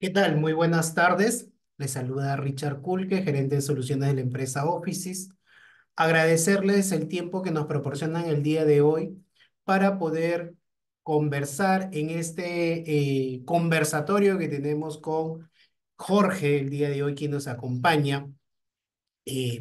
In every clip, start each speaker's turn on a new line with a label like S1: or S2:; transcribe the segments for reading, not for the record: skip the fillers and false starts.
S1: ¿Qué tal? Muy buenas tardes. Les saluda Richard Kulke, gerente de soluciones de la empresa Offices. Agradecerles el tiempo que nos proporcionan el día de hoy para poder conversar en este conversatorio que tenemos con Jorge el día de hoy, quien nos acompaña.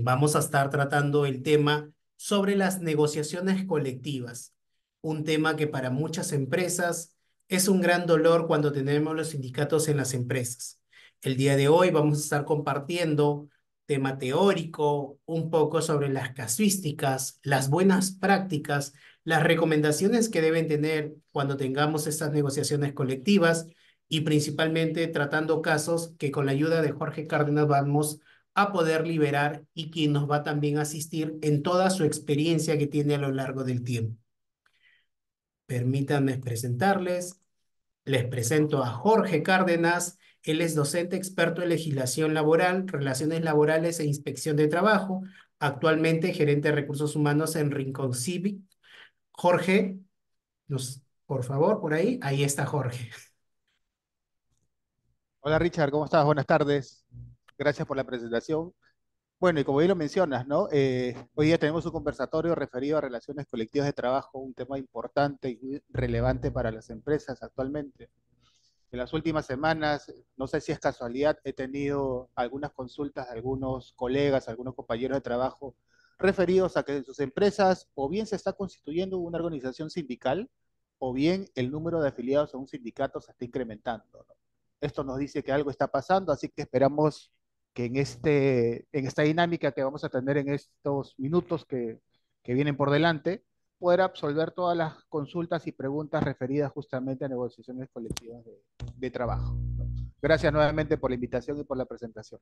S1: Vamos a estar tratando el tema sobre las negociaciones colectivas, un tema que para muchas empresas es un gran dolor cuando tenemos los sindicatos en las empresas. El día de hoy vamos a estar compartiendo tema teórico, un poco sobre las casuísticas, las buenas prácticas, las recomendaciones que deben tener cuando tengamos estas negociaciones colectivas y principalmente tratando casos que con la ayuda de Jorge Cárdenas vamos a poder liberar y quien nos va también a asistir en toda su experiencia que tiene a lo largo del tiempo. Permítanme presentarles. Les presento a Jorge Cárdenas. Él es docente experto en legislación laboral, relaciones laborales e inspección de trabajo. Actualmente gerente de recursos humanos en Rincon Civic. Jorge, por favor, por ahí. Ahí está Jorge.
S2: Hola Richard, ¿cómo estás? Buenas tardes. Gracias por la presentación. Bueno, y como bien lo mencionas, ¿no? Hoy día tenemos un conversatorio referido a relaciones colectivas de trabajo, un tema importante y muy relevante para las empresas actualmente. En las últimas semanas, no sé si es casualidad, he tenido algunas consultas de algunos colegas, algunos compañeros de trabajo referidos a que en sus empresas o bien se está constituyendo una organización sindical o bien el número de afiliados a un sindicato se está incrementando, ¿no? Esto nos dice que algo está pasando, así que esperamos que en esta dinámica que vamos a tener en estos minutos que vienen por delante, poder absolver todas las consultas y preguntas referidas justamente a negociaciones colectivas de trabajo, ¿no? Gracias nuevamente por la invitación y por la presentación.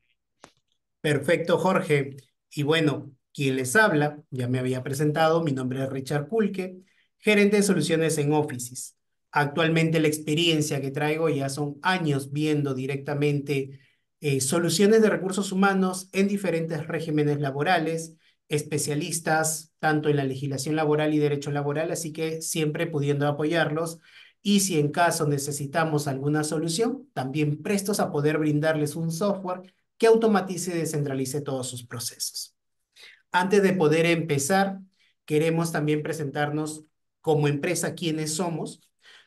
S1: Perfecto, Jorge. Y bueno, quien les habla, ya me había presentado, mi nombre es Richard Pulque, gerente de soluciones en Offices. Actualmente la experiencia que traigo ya son años viendo directamente soluciones de recursos humanos en diferentes regímenes laborales, especialistas tanto en la legislación laboral y derecho laboral, así que siempre pudiendo apoyarlos. Y si en caso necesitamos alguna solución, también prestos a poder brindarles un software que automatice y descentralice todos sus procesos. Antes de poder empezar, queremos también presentarnos como empresa quiénes somos.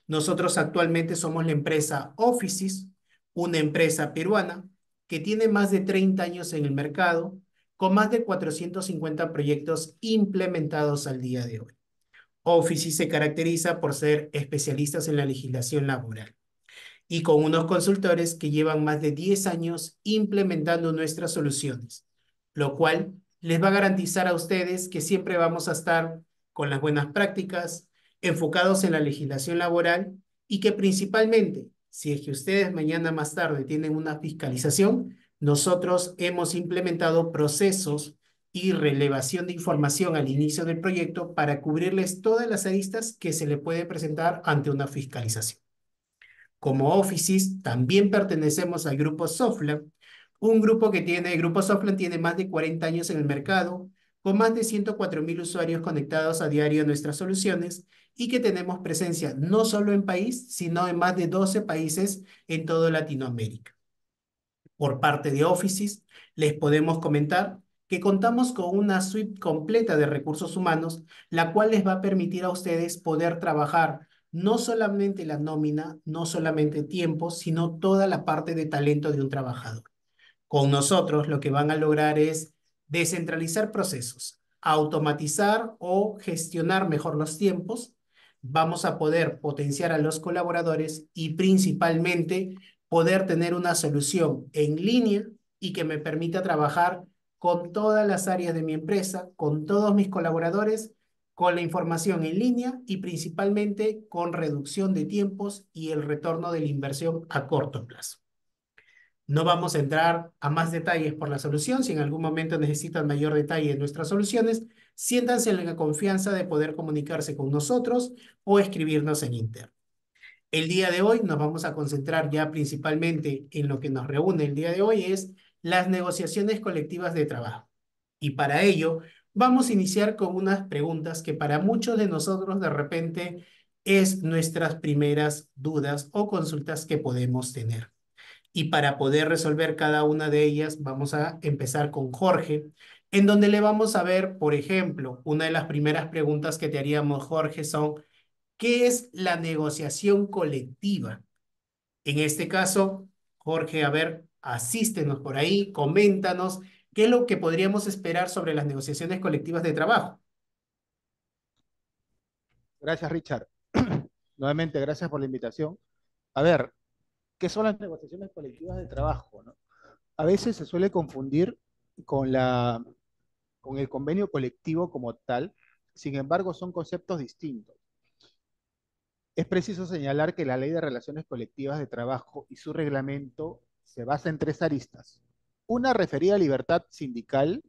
S1: Nosotros actualmente somos la empresa Offices, una empresa peruana que tiene más de 30 años en el mercado, con más de 450 proyectos implementados al día de hoy. Offices se caracteriza por ser especialistas en la legislación laboral y con unos consultores que llevan más de 10 años implementando nuestras soluciones, lo cual les va a garantizar a ustedes que siempre vamos a estar con las buenas prácticas, enfocados en la legislación laboral y que principalmente, si es que ustedes mañana más tarde tienen una fiscalización, nosotros hemos implementado procesos y relevación de información al inicio del proyecto para cubrirles todas las aristas que se le puede presentar ante una fiscalización. Como Offices, también pertenecemos al grupo Softland, un grupo que tiene, el grupo Softland tiene más de 40 años en el mercado, con más de 104.000 usuarios conectados a diario a nuestras soluciones y que tenemos presencia no solo en país, sino en más de 12 países en toda Latinoamérica. Por parte de Offices, les podemos comentar que contamos con una suite completa de recursos humanos, la cual les va a permitir a ustedes poder trabajar no solamente la nómina, no solamente tiempo, sino toda la parte de talento de un trabajador. Con nosotros lo que van a lograr es descentralizar procesos, automatizar o gestionar mejor los tiempos. Vamos a poder potenciar a los colaboradores y principalmente poder tener una solución en línea y que me permita trabajar con todas las áreas de mi empresa, con todos mis colaboradores, con la información en línea y principalmente con reducción de tiempos y el retorno de la inversión a corto plazo. No vamos a entrar a más detalles por la solución. Si en algún momento necesitan mayor detalle en nuestras soluciones, siéntanse en la confianza de poder comunicarse con nosotros o escribirnos en interno. El día de hoy nos vamos a concentrar ya principalmente en lo que nos reúne el día de hoy es las negociaciones colectivas de trabajo. Y para ello vamos a iniciar con unas preguntas que para muchos de nosotros de repente es nuestras primeras dudas o consultas que podemos tener. Y para poder resolver cada una de ellas, vamos a empezar con Jorge, en donde le vamos a ver, por ejemplo, una de las primeras preguntas que te haríamos, Jorge, son, ¿qué es la negociación colectiva? En este caso, Jorge, a ver, asístenos por ahí, coméntanos, ¿qué es lo que podríamos esperar sobre las negociaciones colectivas de trabajo?
S2: Gracias, Richard. Nuevamente, gracias por la invitación. A ver, ¿qué son las negociaciones colectivas de trabajo, no? A veces se suele confundir con con el convenio colectivo como tal, sin embargo, son conceptos distintos. Es preciso señalar que la Ley de Relaciones Colectivas de Trabajo y su reglamento se basa en tres aristas. Una referida a libertad sindical,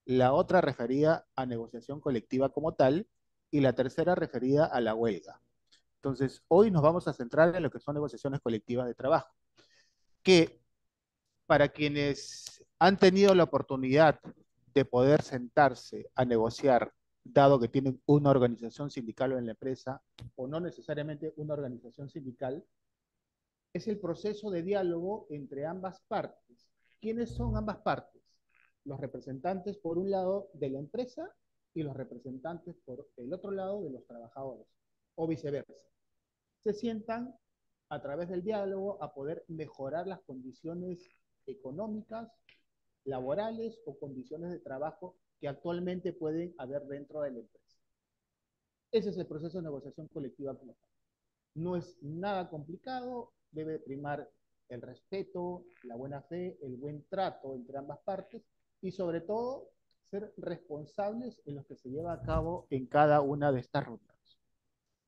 S2: la otra referida a negociación colectiva como tal, y la tercera referida a la huelga. Entonces, hoy nos vamos a centrar en lo que son negociaciones colectivas de trabajo, que para quienes han tenido la oportunidad de poder sentarse a negociar, dado que tienen una organización sindical en la empresa, o no necesariamente una organización sindical, es el proceso de diálogo entre ambas partes. ¿Quiénes son ambas partes? Los representantes, por un lado, de la empresa y los representantes, por el otro lado, de los trabajadores, o viceversa. Se sientan a través del diálogo a poder mejorar las condiciones económicas, laborales o condiciones de trabajo que actualmente pueden haber dentro de la empresa. Ese es el proceso de negociación colectiva como tal. No es nada complicado, debe primar el respeto, la buena fe, el buen trato entre ambas partes y sobre todo ser responsables en lo que se lleva a cabo en cada una de estas reuniones.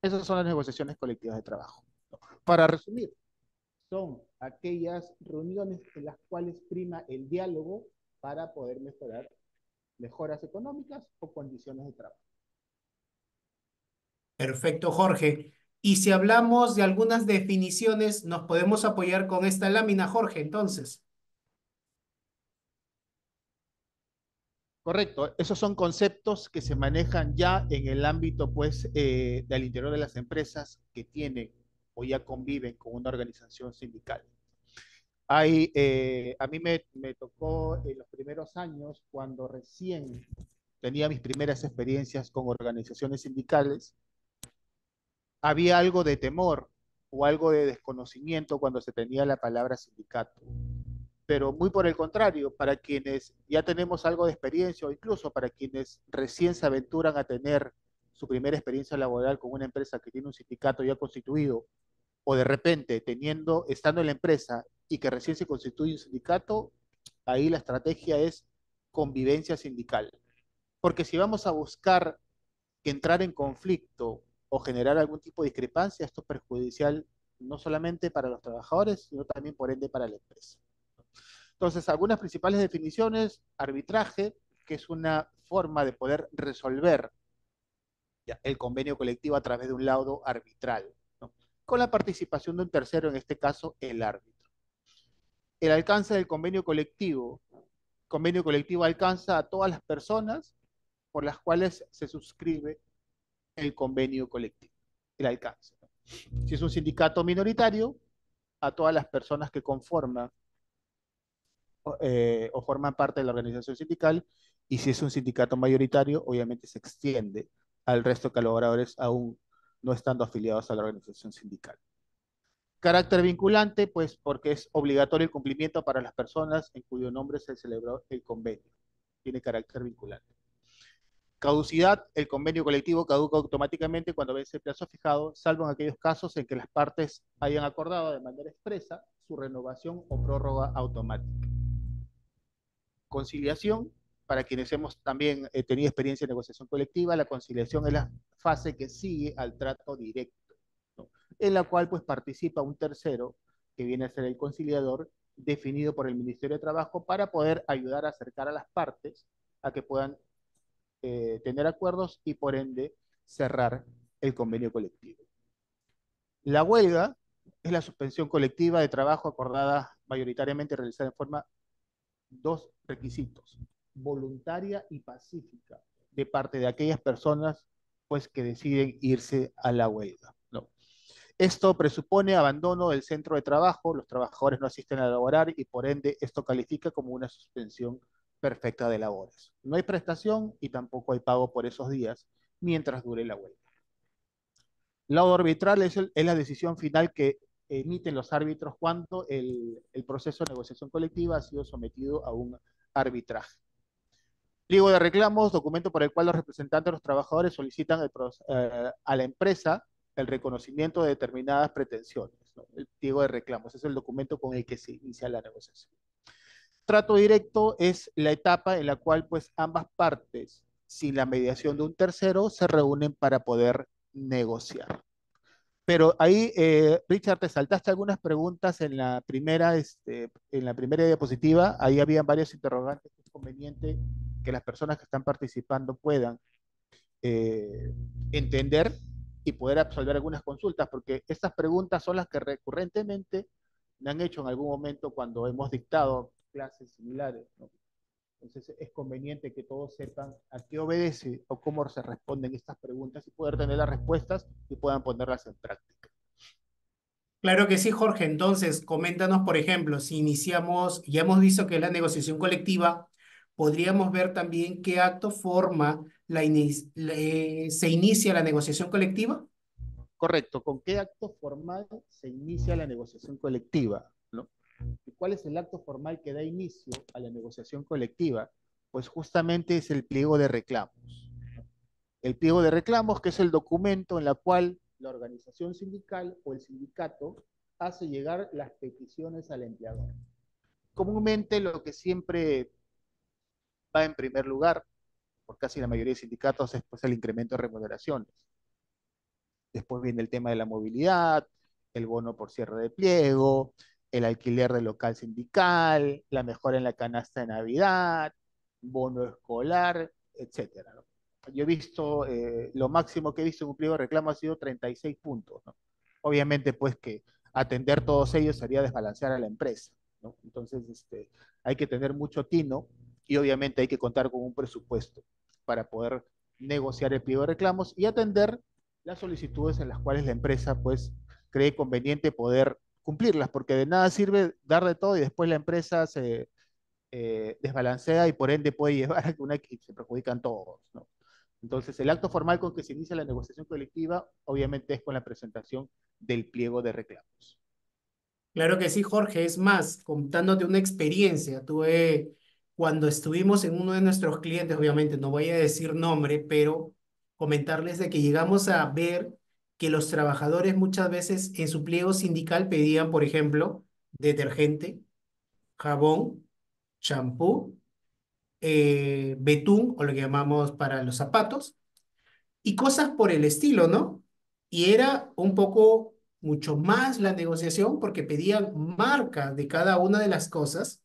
S2: Esas son las negociaciones colectivas de trabajo. Para resumir, son aquellas reuniones en las cuales prima el diálogo para poder mejorar mejoras económicas o condiciones de trabajo.
S1: Perfecto, Jorge. Y si hablamos de algunas definiciones, nos podemos apoyar con esta lámina, Jorge, entonces.
S2: Correcto, esos son conceptos que se manejan ya en el ámbito pues, del interior de las empresas que tienen o ya conviven con una organización sindical. A mí me tocó en los primeros años, cuando recién tenía mis primeras experiencias con organizaciones sindicales, había algo de temor o algo de desconocimiento cuando se tenía la palabra sindicato. Pero muy por el contrario, para quienes ya tenemos algo de experiencia o incluso para quienes recién se aventuran a tener su primera experiencia laboral con una empresa que tiene un sindicato ya constituido, o de repente estando en la empresa y que recién se constituye un sindicato, ahí la estrategia es convivencia sindical. Porque si vamos a buscar entrar en conflicto o generar algún tipo de discrepancia, esto es perjudicial no solamente para los trabajadores, sino también por ende para la empresa. Entonces, algunas principales definiciones: arbitraje, que es una forma de poder resolver ya, el convenio colectivo a través de un laudo arbitral, ¿no? Con la participación de un tercero, en este caso el árbitro. El alcance del convenio colectivo alcanza a todas las personas por las cuales se suscribe el convenio colectivo, el alcance, ¿no? Si es un sindicato minoritario, a todas las personas que conforman o forman parte de la organización sindical, y si es un sindicato mayoritario, obviamente se extiende al resto de colaboradores aún no estando afiliados a la organización sindical. Carácter vinculante, pues porque es obligatorio el cumplimiento para las personas en cuyo nombre se celebró el convenio. Tiene carácter vinculante. Caducidad: el convenio colectivo caduca automáticamente cuando vence el plazo fijado, salvo en aquellos casos en que las partes hayan acordado de manera expresa su renovación o prórroga automática. Conciliación: para quienes hemos también tenido experiencia en negociación colectiva, la conciliación es la fase que sigue al trato directo, ¿no? En la cual pues participa un tercero que viene a ser el conciliador, definido por el Ministerio de Trabajo para poder ayudar a acercar a las partes a que puedan tener acuerdos y por ende cerrar el convenio colectivo. La huelga es la suspensión colectiva de trabajo acordada mayoritariamente realizada en forma dos requisitos: voluntaria y pacífica, de parte de aquellas personas pues que deciden irse a la huelga, ¿no? Esto presupone abandono del centro de trabajo, los trabajadores no asisten a laborar y por ende esto califica como una suspensión perfecta de labores. No hay prestación y tampoco hay pago por esos días mientras dure la huelga. Laudo arbitral es la decisión final que emiten los árbitros cuando el proceso de negociación colectiva ha sido sometido a un arbitraje. Pliego de reclamos, documento por el cual los representantes de los trabajadores solicitan a la empresa el reconocimiento de determinadas pretensiones, ¿no? El pliego de reclamos es el documento con el que se inicia la negociación. Trato directo es la etapa en la cual pues ambas partes, sin la mediación de un tercero, se reúnen para poder negociar. Pero ahí, Richard, te saltaste algunas preguntas en la primera diapositiva. Ahí habían varios interrogantes que es conveniente que las personas que están participando puedan eh, entender y poder absolver algunas consultas, porque estas preguntas son las que recurrentemente me han hecho en algún momento cuando hemos dictado clases similares, ¿no? Entonces es conveniente que todos sepan a qué obedece o cómo se responden estas preguntas y poder tener las respuestas y puedan ponerlas en práctica.
S1: Claro que sí, Jorge. Entonces, coméntanos, por ejemplo, si iniciamos, ya hemos visto que es la negociación colectiva, podríamos ver también qué acto forma se inicia la negociación colectiva.
S2: Correcto, ¿con qué acto formal se inicia la negociación colectiva? ¿No? ¿Y cuál es el acto formal que da inicio a la negociación colectiva? Pues justamente es el pliego de reclamos. El pliego de reclamos, que es el documento en el cual la organización sindical o el sindicato hace llegar las peticiones al empleador. Comúnmente lo que siempre va en primer lugar, por casi la mayoría de sindicatos, es pues, el incremento de remuneraciones. Después viene el tema de la movilidad, el bono por cierre de pliego, el alquiler del local sindical, la mejora en la canasta de Navidad, bono escolar, etcétera, ¿no? Yo he visto, lo máximo que he visto en un pliego de reclamo ha sido 36 puntos, ¿no? Obviamente, pues que atender todos ellos sería desbalancear a la empresa, ¿no? Entonces, hay que tener mucho tino y obviamente hay que contar con un presupuesto para poder negociar el pliego de reclamos y atender las solicitudes en las cuales la empresa pues cree conveniente poder cumplirlas, porque de nada sirve dar de todo y después la empresa se desbalancea y por ende puede llevar a que se perjudican todos, ¿no? Entonces, el acto formal con que se inicia la negociación colectiva, obviamente, es con la presentación del pliego de reclamos.
S1: Claro que sí, Jorge. Es más, contándote una experiencia, cuando estuvimos en uno de nuestros clientes, obviamente no voy a decir nombre, pero comentarles de que llegamos a ver que los trabajadores muchas veces en su pliego sindical pedían, por ejemplo, detergente, jabón, champú, betún o lo que llamamos para los zapatos y cosas por el estilo, ¿no? Y era un poco mucho más la negociación porque pedían marca de cada una de las cosas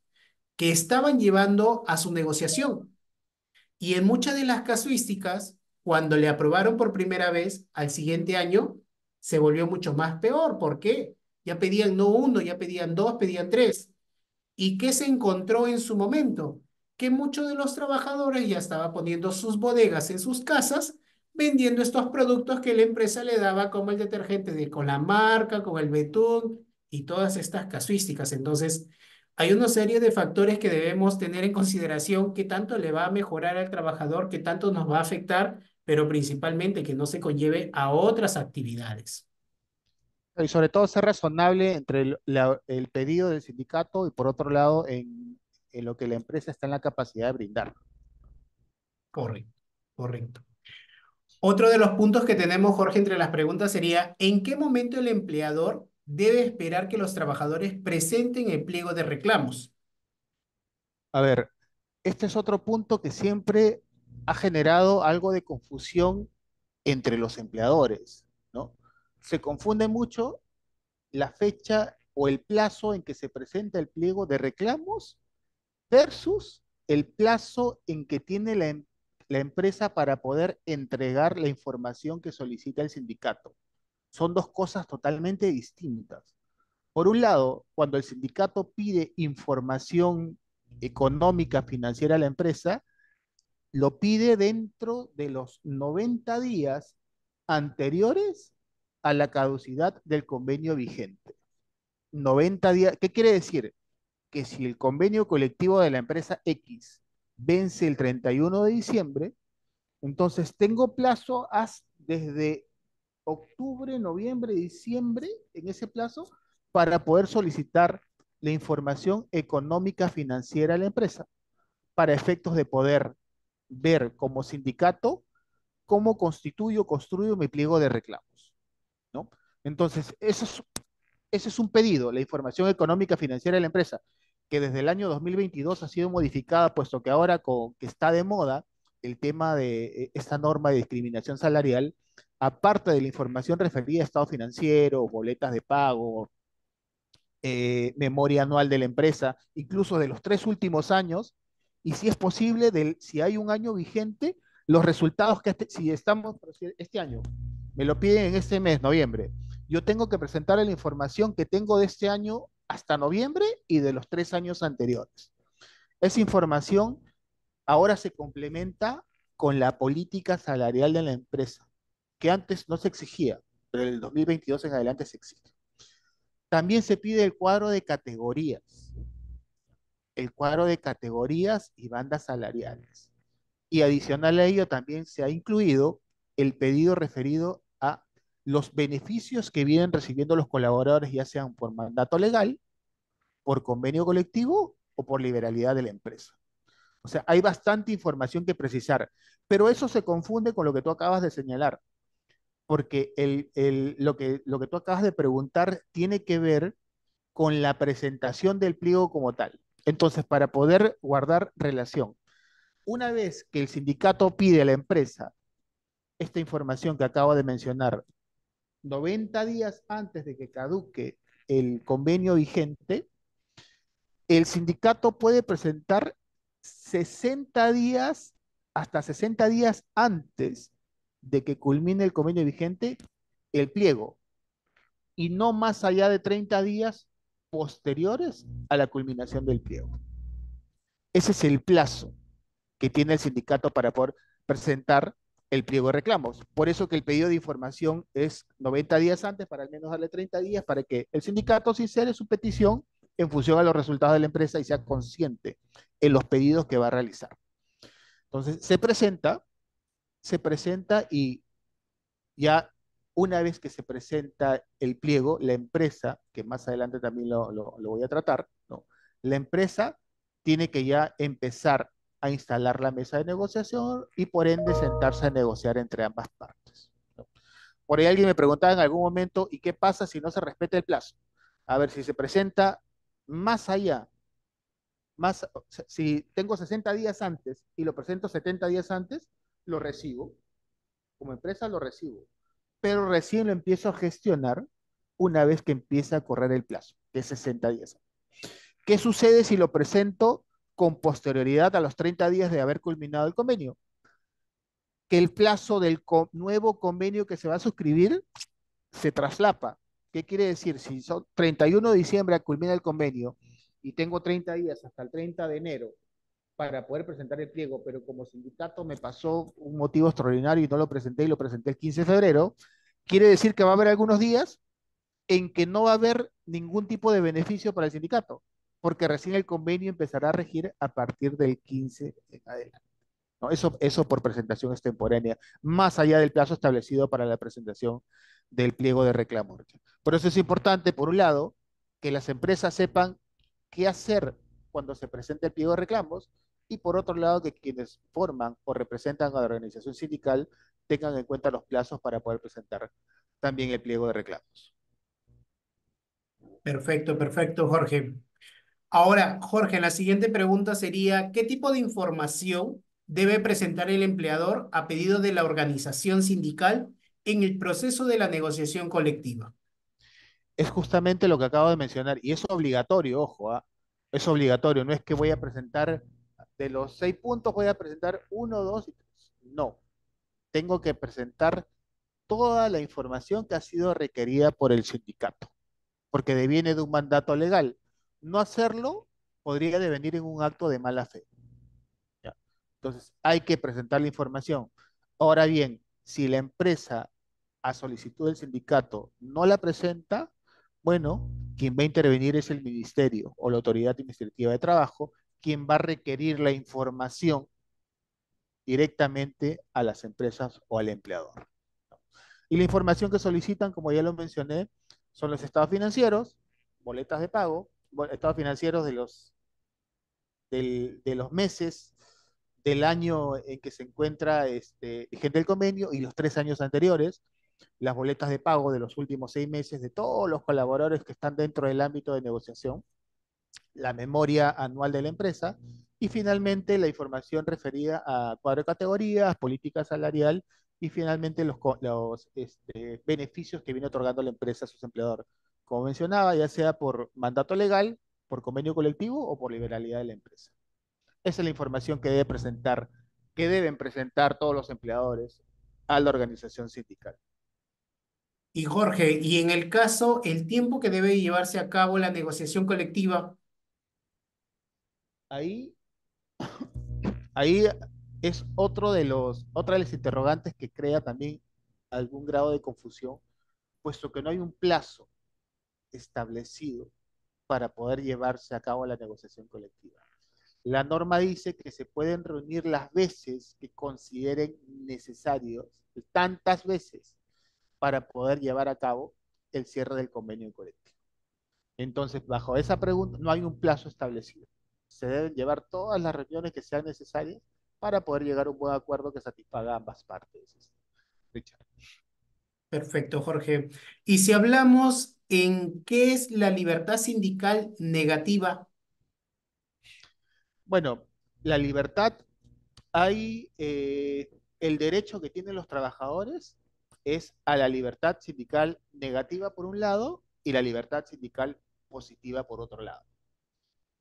S1: que estaban llevando a su negociación. Y en muchas de las casuísticas, cuando le aprobaron por primera vez, al siguiente año se volvió mucho más peor. ¿Por qué? Ya pedían no uno, ya pedían dos, pedían tres. ¿Y qué se encontró en su momento? Que muchos de los trabajadores ya estaban poniendo sus bodegas en sus casas, vendiendo estos productos que la empresa le daba, como el detergente con la marca, con el betún y todas estas casuísticas. Entonces, hay una serie de factores que debemos tener en consideración, qué tanto le va a mejorar al trabajador, qué tanto nos va a afectar, pero principalmente que no se conlleve a otras actividades.
S2: Y sobre todo ser razonable entre el pedido del sindicato y por otro lado en lo que la empresa está en la capacidad de brindar.
S1: Correcto, correcto. Otro de los puntos que tenemos, Jorge, entre las preguntas sería, ¿en qué momento el empleador debe esperar que los trabajadores presenten el pliego de reclamos?
S2: A ver, este es otro punto que siempre ha generado algo de confusión entre los empleadores, ¿no? Se confunde mucho la fecha o el plazo en que se presenta el pliego de reclamos versus el plazo en que tiene la empresa para poder entregar la información que solicita el sindicato. Son dos cosas totalmente distintas. Por un lado, cuando el sindicato pide información económica, financiera a la empresa, lo pide dentro de los 90 días anteriores a la caducidad del convenio vigente. 90 días, ¿qué quiere decir? Que si el convenio colectivo de la empresa X vence el 31 de diciembre, entonces tengo plazo desde octubre, noviembre, diciembre, en ese plazo, para poder solicitar la información económica financiera a la empresa, para efectos de poder ver como sindicato cómo construyo mi pliego de reclamos, ¿no? Entonces, ese es un pedido, la información económica financiera de la empresa, que desde el año 2022 ha sido modificada, puesto que ahora que está de moda el tema de esta norma de discriminación salarial, aparte de la información referida a estado financiero, boletas de pago, memoria anual de la empresa, incluso de los 3 últimos años, y si es posible, si hay un año vigente, los resultados si estamos, este año, me lo piden en este mes, noviembre, yo tengo que presentar la información que tengo de este año hasta noviembre y de los 3 años anteriores. Esa información ahora se complementa con la política salarial de la empresa, que antes no se exigía, pero en el 2022 en adelante se exige. También se pide el cuadro de categorías y bandas salariales. Y adicional a ello también se ha incluido el pedido referido a los beneficios que vienen recibiendo los colaboradores, ya sean por mandato legal, por convenio colectivo o por liberalidad de la empresa. O sea, hay bastante información que precisar, pero eso se confunde con lo que tú acabas de señalar, porque lo que tú acabas de preguntar tiene que ver con la presentación del pliego como tal. Entonces, para poder guardar relación, una vez que el sindicato pide a la empresa esta información que acabo de mencionar, 90 días antes de que caduque el convenio vigente, el sindicato puede presentar 60 días, hasta 60 días antes de que culmine el convenio vigente, el pliego, y no más allá de 30 días posteriores a la culminación del pliego. Ese es el plazo que tiene el sindicato para poder presentar el pliego de reclamos. Por eso que el pedido de información es 90 días antes, para al menos darle 30 días, para que el sindicato sincere su petición en función a los resultados de la empresa y sea consciente en los pedidos que va a realizar. Entonces, se presenta y ya una vez que se presenta el pliego, la empresa, que más adelante también lo voy a tratar, ¿no? La empresa tiene que ya empezar a instalar la mesa de negociación y por ende sentarse a negociar entre ambas partes, ¿no? Por ahí alguien me preguntaba en algún momento, ¿y qué pasa si no se respeta el plazo? A ver, si se presenta más allá, si tengo 60 días antes y lo presento 70 días antes, lo recibo, como empresa lo recibo, pero recién lo empiezo a gestionar una vez que empieza a correr el plazo, de 60 días. ¿Qué sucede si lo presento con posterioridad a los 30 días de haber culminado el convenio? Que el plazo del nuevo convenio que se va a suscribir se traslapa. ¿Qué quiere decir? Si son 31 de diciembre culmina el convenio y tengo 30 días hasta el 30 de enero para poder presentar el pliego, pero como sindicato me pasó un motivo extraordinario y no lo presenté y lo presenté el 15 de febrero, quiere decir que va a haber algunos días en que no va a haber ningún tipo de beneficio para el sindicato, porque recién el convenio empezará a regir a partir del 15 en adelante, ¿no? Eso por presentación extemporánea, más allá del plazo establecido para la presentación del pliego de reclamo. Por eso es importante, por un lado, que las empresas sepan qué hacer cuando se presente el pliego de reclamos, y por otro lado, que quienes forman o representan a la organización sindical tengan en cuenta los plazos para poder presentar también el pliego de reclamos.
S1: Perfecto, perfecto, Jorge. Ahora, Jorge, la siguiente pregunta sería, ¿qué tipo de información debe presentar el empleador a pedido de la organización sindical en el proceso de la negociación colectiva?
S2: Es justamente lo que acabo de mencionar, y es obligatorio, ojo, ¿ah? Es obligatorio, no es que voy a presentar de los 6 puntos, voy a presentar uno, dos y tres. No, tengo que presentar toda la información que ha sido requerida por el sindicato, porque deviene de un mandato legal. No hacerlo podría devenir en un acto de mala fe, ¿ya? Entonces, hay que presentar la información. Ahora bien, si la empresa a solicitud del sindicato no la presenta, bueno, quien va a intervenir es el ministerio o la autoridad administrativa de trabajo, quien va a requerir la información directamente a las empresas o al empleador. Y la información que solicitan, como ya lo mencioné, son los estados financieros, boletas de pago, estados financieros de los meses del año en que se encuentra vigente el convenio y los 3 años anteriores, las boletas de pago de los últimos 6 meses de todos los colaboradores que están dentro del ámbito de negociación, la memoria anual de la empresa y finalmente la información referida a cuadro de categorías, política salarial y finalmente los beneficios que viene otorgando la empresa a sus empleadores. Como mencionaba, ya sea por mandato legal, por convenio colectivo o por liberalidad de la empresa. Esa es la información que deben presentar todos los empleadores a la organización sindical.
S1: Y Jorge, y en el caso, el tiempo que debe llevarse a cabo la negociación colectiva.
S2: Ahí, ahí es otra de las interrogantes que crea también algún grado de confusión, puesto que no hay un plazo establecido para poder llevarse a cabo la negociación colectiva. La norma dice que se pueden reunir las veces que consideren necesarios, tantas veces, para poder llevar a cabo el cierre del convenio colectivo. Entonces, bajo esa pregunta, no hay un plazo establecido. Se deben llevar todas las reuniones que sean necesarias para poder llegar a un buen acuerdo que satisfaga a ambas partes. Richard.
S1: Perfecto, Jorge. Y si hablamos en qué es la libertad sindical negativa.
S2: Bueno, la libertad, hay el derecho que tienen los trabajadores es a la libertad sindical negativa por un lado y la libertad sindical positiva por otro lado.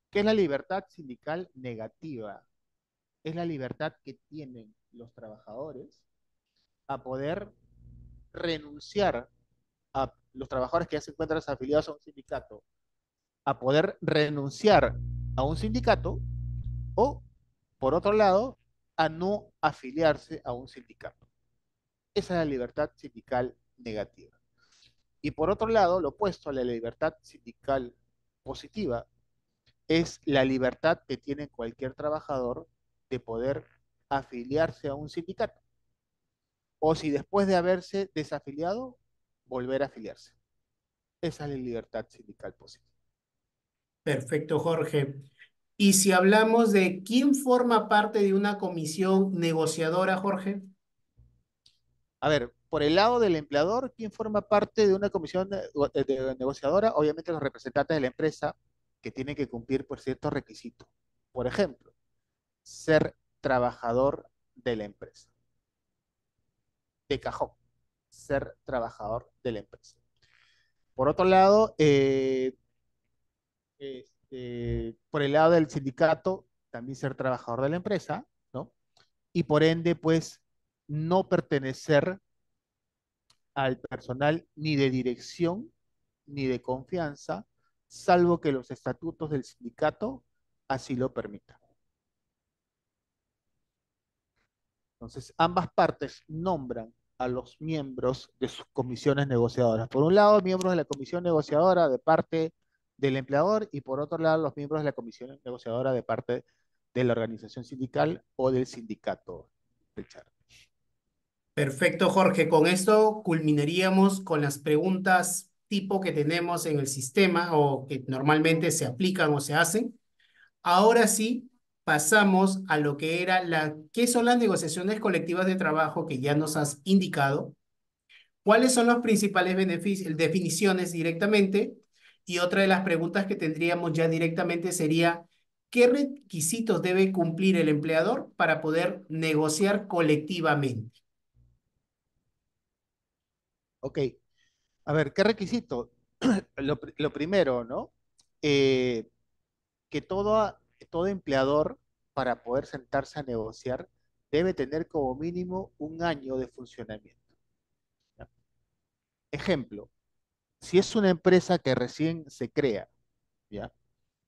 S2: ¿Qué es la libertad sindical negativa? Es la libertad que tienen los trabajadores a poder renunciar a los trabajadores que ya se encuentran afiliados a un sindicato, a poder renunciar a un sindicato o, por otro lado, a no afiliarse a un sindicato. Esa es la libertad sindical negativa. Y por otro lado, lo opuesto a la libertad sindical positiva es la libertad que tiene cualquier trabajador de poder afiliarse a un sindicato. O si después de haberse desafiliado, volver a afiliarse. Esa es la libertad sindical positiva.
S1: Perfecto, Jorge. Y si hablamos de quién forma parte de una comisión negociadora, Jorge.
S2: A ver, por el lado del empleador, ¿quién forma parte de una comisión de negociadora? Obviamente los representantes de la empresa que tienen que cumplir por ciertos requisitos. Por ejemplo, ser trabajador de la empresa. De cajón, ser trabajador de la empresa. Por otro lado, por el lado del sindicato, también ser trabajador de la empresa, ¿no? Y por ende, pues, no pertenecer al personal ni de dirección ni de confianza, salvo que los estatutos del sindicato así lo permitan. Entonces, ambas partes nombran a los miembros de sus comisiones negociadoras. Por un lado, miembros de la comisión negociadora de parte del empleador y por otro lado, los miembros de la comisión negociadora de parte de la organización sindical o del sindicato. Richard.
S1: Perfecto, Jorge. Con esto culminaríamos con las preguntas tipo que tenemos en el sistema o que normalmente se aplican o se hacen. Ahora sí, pasamos a lo que era ¿qué son las negociaciones colectivas de trabajo que ya nos has indicado? ¿Cuáles son los principales beneficios, definiciones directamente? Y otra de las preguntas que tendríamos ya directamente sería, ¿qué requisitos debe cumplir el empleador para poder negociar colectivamente?
S2: Ok, a ver, ¿qué requisito? Lo primero, ¿no? Eh, que todo empleador, para poder sentarse a negociar, debe tener como mínimo un año de funcionamiento. ¿Ya? Ejemplo, si es una empresa que recién se crea, ¿ya?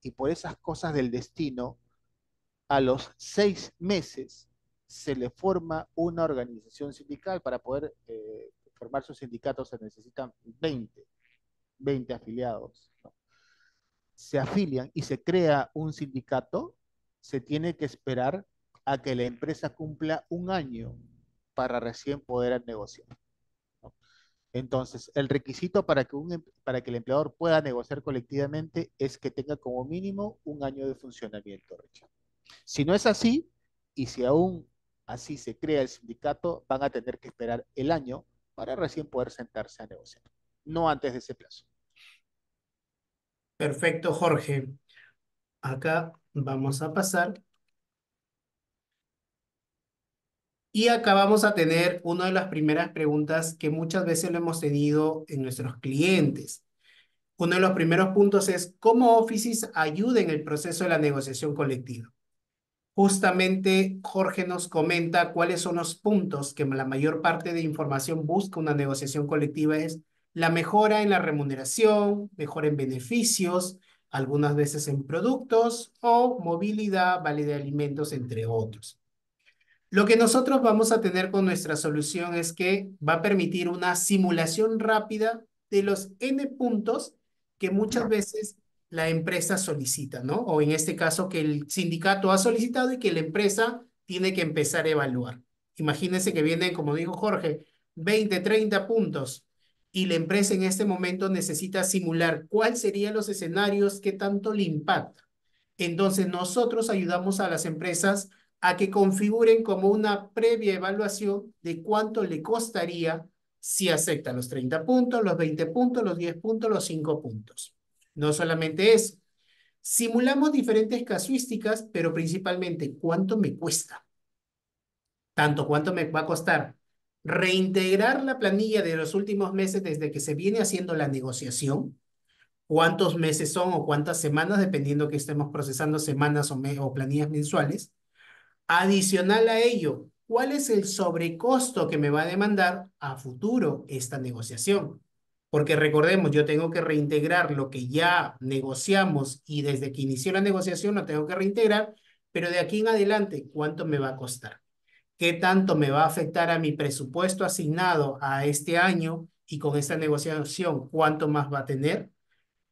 S2: Y por esas cosas del destino, a los 6 meses se le forma una organización sindical para poder formar su sindicato se necesitan 20 afiliados, ¿no? Se afilian y se crea un sindicato, se tiene que esperar a que la empresa cumpla un año para recién poder negociar, ¿no? Entonces, el requisito para que el empleador pueda negociar colectivamente es que tenga como mínimo un año de funcionamiento, Richard. Si no es así, y si aún así se crea el sindicato, van a tener que esperar el año para recién poder sentarse a negociar, no antes de ese plazo.
S1: Perfecto, Jorge. Acá vamos a pasar. Y acá vamos a tener una de las primeras preguntas que muchas veces lo hemos tenido en nuestros clientes. Uno de los primeros puntos es cómo Offices ayuda en el proceso de la negociación colectiva. Justamente Jorge nos comenta cuáles son los puntos que la mayor parte de información busca una negociación colectiva es la mejora en la remuneración, mejora en beneficios, algunas veces en productos o movilidad, vale de alimentos, entre otros. Lo que nosotros vamos a tener con nuestra solución es que va a permitir una simulación rápida de los N puntos que muchas veces la empresa solicita, ¿no? O en este caso que el sindicato ha solicitado y que la empresa tiene que empezar a evaluar. Imagínense que vienen, como dijo Jorge, 20, 30 puntos y la empresa en este momento necesita simular cuáles serían los escenarios que tanto le impacta. Entonces nosotros ayudamos a las empresas a que configuren como una previa evaluación de cuánto le costaría si acepta los 30 puntos, los 20 puntos, los 10 puntos, los 5 puntos. No solamente eso, simulamos diferentes casuísticas, pero principalmente cuánto me cuesta, tanto cuánto me va a costar reintegrar la planilla de los últimos meses desde que se viene haciendo la negociación, cuántos meses son o cuántas semanas, dependiendo que estemos procesando semanas o planillas mensuales. Adicional a ello, ¿cuál es el sobrecosto que me va a demandar a futuro esta negociación? Porque recordemos, yo tengo que reintegrar lo que ya negociamos y desde que inició la negociación lo tengo que reintegrar, pero de aquí en adelante, ¿cuánto me va a costar? ¿Qué tanto me va a afectar a mi presupuesto asignado a este año y con esta negociación, cuánto más va a tener?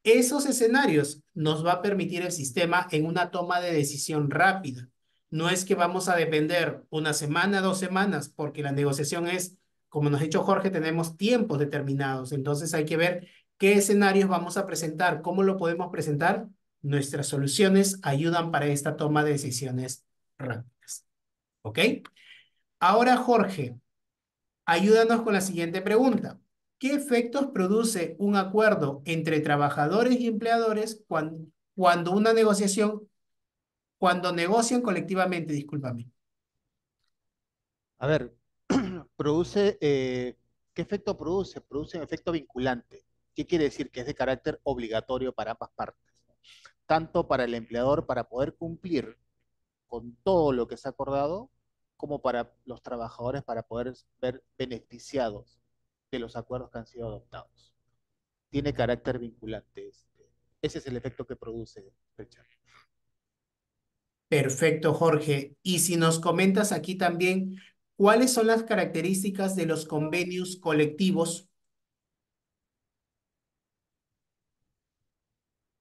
S1: Esos escenarios nos va a permitir el sistema en una toma de decisión rápida. No es que vamos a depender una semana, 2 semanas, porque la negociación es, como nos ha dicho Jorge, tenemos tiempos determinados. Entonces hay que ver qué escenarios vamos a presentar, cómo lo podemos presentar. Nuestras soluciones ayudan para esta toma de decisiones rápidas. ¿Ok? Ahora, Jorge, ayúdanos con la siguiente pregunta. ¿Qué efectos produce un acuerdo entre trabajadores y empleadores cuando una negociación, cuando negocian colectivamente, discúlpame?
S2: A ver, ¿qué efecto produce? Produce un efecto vinculante. ¿Qué quiere decir? Que es de carácter obligatorio para ambas partes, tanto para el empleador para poder cumplir con todo lo que se ha acordado, como para los trabajadores para poder ver beneficiados de los acuerdos que han sido adoptados. Tiene carácter vinculante. Ese es el efecto que produce, Richard.
S1: Perfecto, Jorge. Y si nos comentas aquí también, ¿cuáles son las características de los convenios colectivos?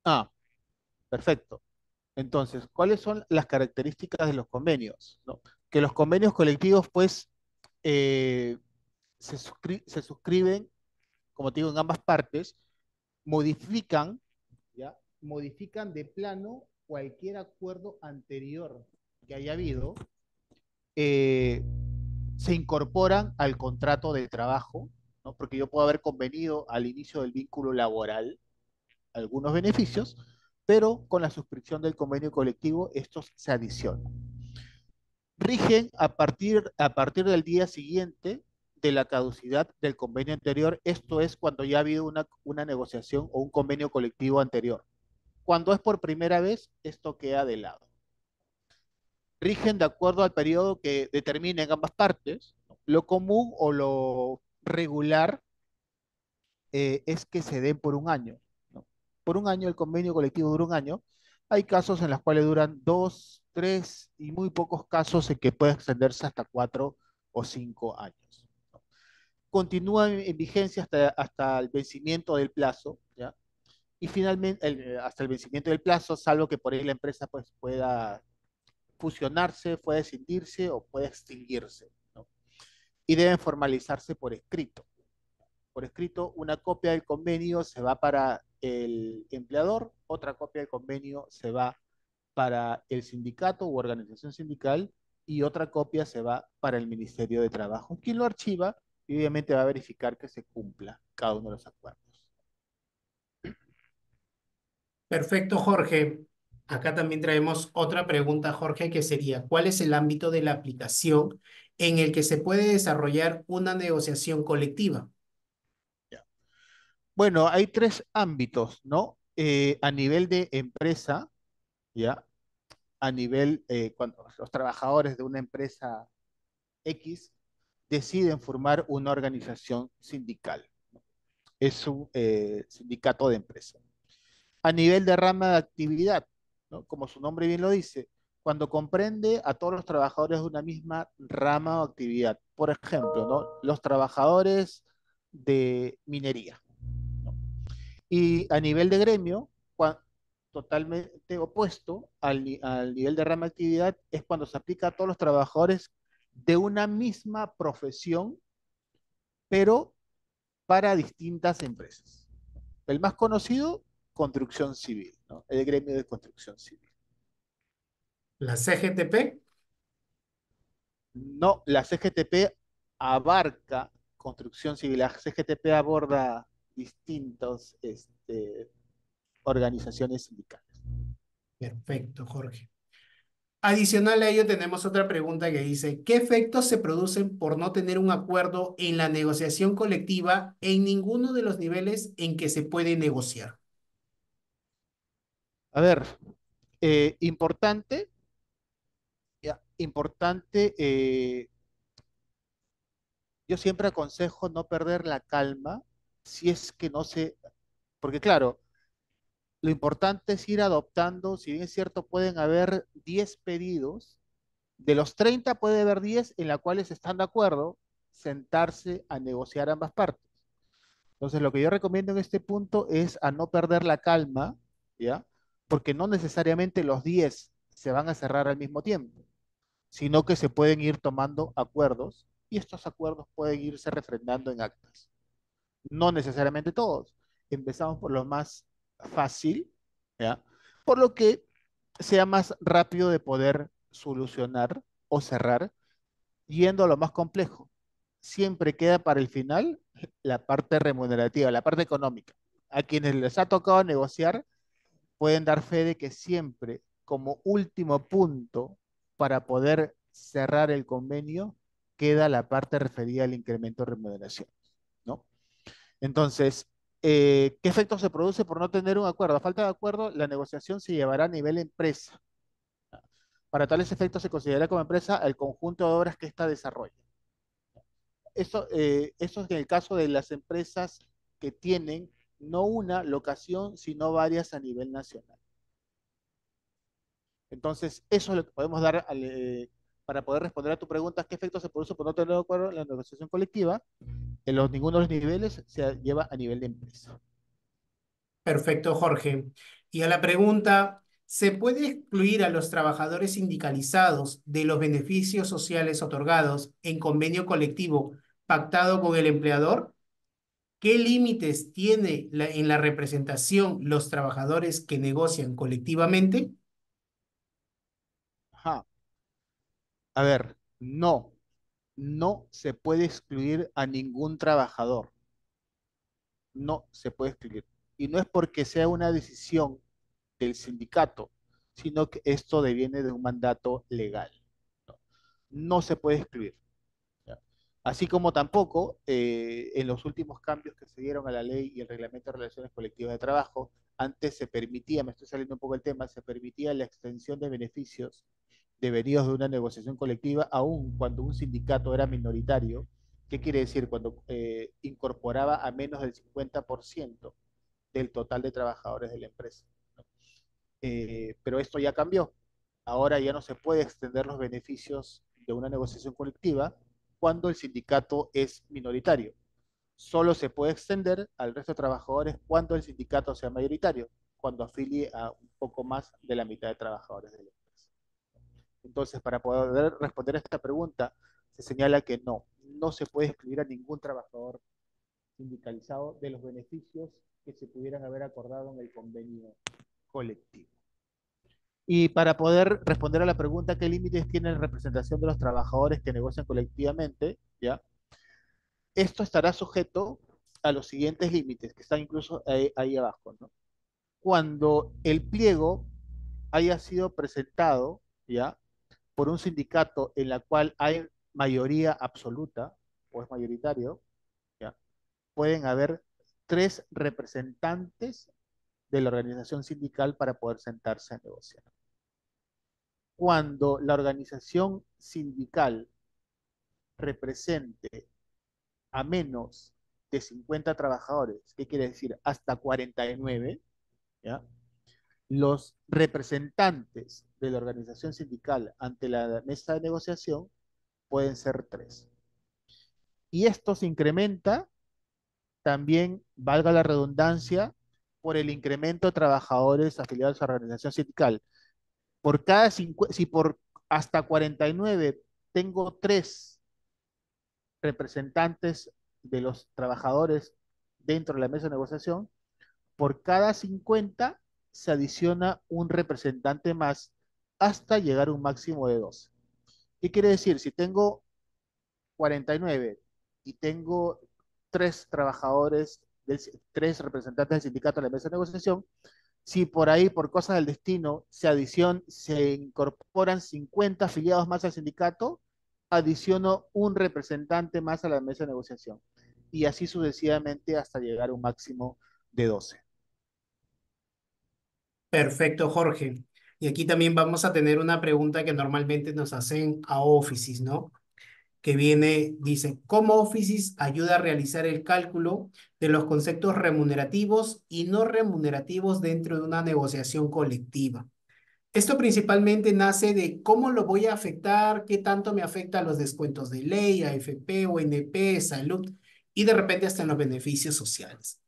S2: Ah, perfecto. Entonces, ¿cuáles son las características de los convenios? ¿No? Que los convenios colectivos, pues, eh, se suscriben, como te digo, en ambas partes, modifican, ¿ya? Modifican de plano cualquier acuerdo anterior que haya habido, eh, se incorporan al contrato de trabajo, ¿no? Porque yo puedo haber convenido al inicio del vínculo laboral algunos beneficios, pero con la suscripción del convenio colectivo estos se adicionan. Rigen a partir del día siguiente de la caducidad del convenio anterior, esto es cuando ya ha habido una negociación o un convenio colectivo anterior. Cuando es por primera vez, esto queda de lado. Rigen de acuerdo al periodo que determinen ambas partes. Lo común o lo regular es que se den por un año, ¿no? Por un año, el convenio colectivo dura un año. Hay casos en los cuales duran 2, 3 y muy pocos casos en que puede extenderse hasta 4 o 5 años, ¿no? continúa en vigencia hasta el vencimiento del plazo, ¿ya? Y finalmente, hasta el vencimiento del plazo, salvo que por ahí la empresa pues, pueda fusionarse, pueda escindirse o pueda extinguirse, ¿no? Y deben formalizarse por escrito. Por escrito, una copia del convenio se va para el empleador, otra copia del convenio se va para el sindicato u organización sindical y otra copia se va para el Ministerio de Trabajo, quien lo archiva y obviamente va a verificar que se cumpla cada uno de los acuerdos.
S1: Perfecto, Jorge. Acá también traemos otra pregunta, Jorge, que sería, ¿cuál es el ámbito de la aplicación en el que se puede desarrollar una negociación colectiva?
S2: ¿Ya? Bueno, hay tres ámbitos, ¿no? A nivel de empresa, ¿ya? A nivel, cuando los trabajadores de una empresa X deciden formar una organización sindical. Es un sindicato de empresa. A nivel de rama de actividad, ¿no? Como su nombre bien lo dice, cuando comprende a todos los trabajadores de una misma rama o actividad. Por ejemplo, ¿no? Los trabajadores de minería, ¿no? Y a nivel de gremio, totalmente opuesto al nivel de rama de actividad, es cuando se aplica a todos los trabajadores de una misma profesión, pero para distintas empresas. El más conocido, construcción civil, ¿no? El gremio de construcción civil.
S1: La CGTP.
S2: No, la CGTP abarca construcción civil. La CGTP aborda distintas organizaciones sindicales.
S1: Perfecto, Jorge. Adicional a ello, tenemos otra pregunta que dice, ¿qué efectos se producen por no tener un acuerdo en la negociación colectiva en ninguno de los niveles en que se puede negociar?
S2: A ver, importante, ya, importante, yo siempre aconsejo no perder la calma si es que no se, porque claro, lo importante es ir adoptando, si bien es cierto, pueden haber 10 pedidos, de los 30 puede haber 10 en las cuales están de acuerdo sentarse a negociar ambas partes. Entonces, lo que yo recomiendo en este punto es a no perder la calma, ¿ya? Porque no necesariamente los 10 se van a cerrar al mismo tiempo, sino que se pueden ir tomando acuerdos y estos acuerdos pueden irse refrendando en actas. No necesariamente todos. Empezamos por lo más fácil, ¿ya? Por lo que sea más rápido de poder solucionar o cerrar, yendo a lo más complejo. Siempre queda para el final la parte remunerativa, la parte económica. A quienes les ha tocado negociar pueden dar fe de que siempre, como último punto para poder cerrar el convenio, queda la parte referida al incremento de remuneración, ¿no? Entonces, ¿qué efecto se produce por no tener un acuerdo? A falta de acuerdo, la negociación se llevará a nivel empresa. Para tales efectos se considera como empresa el conjunto de obras que ésta desarrolla. Eso es en el caso de las empresas que tienen no una locación, sino varias a nivel nacional. Entonces, eso es lo que podemos dar para poder responder a tu pregunta, ¿qué efectos se produce por no tener de acuerdo en la negociación colectiva? Ninguno de los niveles se lleva a nivel de empresa.
S1: Perfecto, Jorge. Y a la pregunta, ¿se puede excluir a los trabajadores sindicalizados de los beneficios sociales otorgados en convenio colectivo pactado con el empleador? ¿Qué límites tiene en la representación los trabajadores que negocian colectivamente?
S2: Ajá. A ver, no, no se puede excluir a ningún trabajador. No se puede excluir. Y no es porque sea una decisión del sindicato, sino que esto deviene de un mandato legal. No, no se puede excluir. ¿Ya? Así como tampoco en los últimos cambios que se dieron a la ley y el reglamento de relaciones colectivas de trabajo, antes se permitía, me estoy saliendo un poco del tema, se permitía la extensión de beneficios devenidos de una negociación colectiva, aun cuando un sindicato era minoritario. ¿Qué quiere decir? Cuando incorporaba a menos del 50% del total de trabajadores de la empresa. ¿No? Pero esto ya cambió. Ahora ya no se puede extender los beneficios de una negociación colectiva cuando el sindicato es minoritario. Solo se puede extender al resto de trabajadores cuando el sindicato sea mayoritario, cuando afilie a un poco más de la mitad de trabajadores de la empresa. Entonces, para poder responder a esta pregunta, se señala que no se puede excluir a ningún trabajador sindicalizado de los beneficios que se pudieran haber acordado en el convenio colectivo. Y para poder responder a la pregunta, ¿qué límites tiene la representación de los trabajadores que negocian colectivamente? ¿Ya? Esto estará sujeto a los siguientes límites, que están incluso ahí abajo, ¿no? Cuando el pliego haya sido presentado, ¿ya? Por un sindicato en la cual hay mayoría absoluta, o es mayoritario, ¿ya? Pueden haber tres representantes de la organización sindical para poder sentarse a negociar. Cuando la organización sindical represente a menos de 50 trabajadores, ¿qué quiere decir? Hasta 49, ¿ya? Los representantes de la organización sindical ante la mesa de negociación pueden ser tres. Y esto se incrementa también, valga la redundancia, por el incremento de trabajadores afiliados a la organización sindical. Por cada si por hasta 49 tengo tres representantes de los trabajadores dentro de la mesa de negociación, por cada 50 se adiciona un representante más hasta llegar a un máximo de 12. ¿Qué quiere decir? Si tengo 49 y tengo tres trabajadores, tres representantes del sindicato en la mesa de negociación, si por ahí, por cosas del destino, se incorporan 50 afiliados más al sindicato, adiciono un representante más a la mesa de negociación. Y así sucesivamente hasta llegar a un máximo de 12.
S1: Perfecto, Jorge. Y aquí también vamos a tener una pregunta que normalmente nos hacen a Offices, ¿no? Que viene, dice, ¿cómo Offices ayuda a realizar el cálculo de los conceptos remunerativos y no remunerativos dentro de una negociación colectiva? Esto principalmente nace de cómo lo voy a afectar, qué tanto me afecta a los descuentos de ley, AFP, ONP, salud y de repente hasta en los beneficios sociales.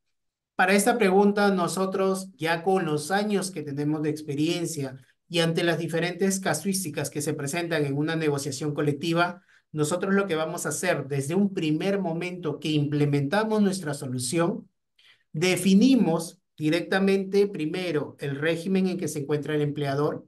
S1: Para esta pregunta, nosotros ya con los años que tenemos de experiencia y ante las diferentes casuísticas que se presentan en una negociación colectiva, nosotros lo que vamos a hacer desde un primer momento que implementamos nuestra solución, definimos directamente primero el régimen en que se encuentra el empleador,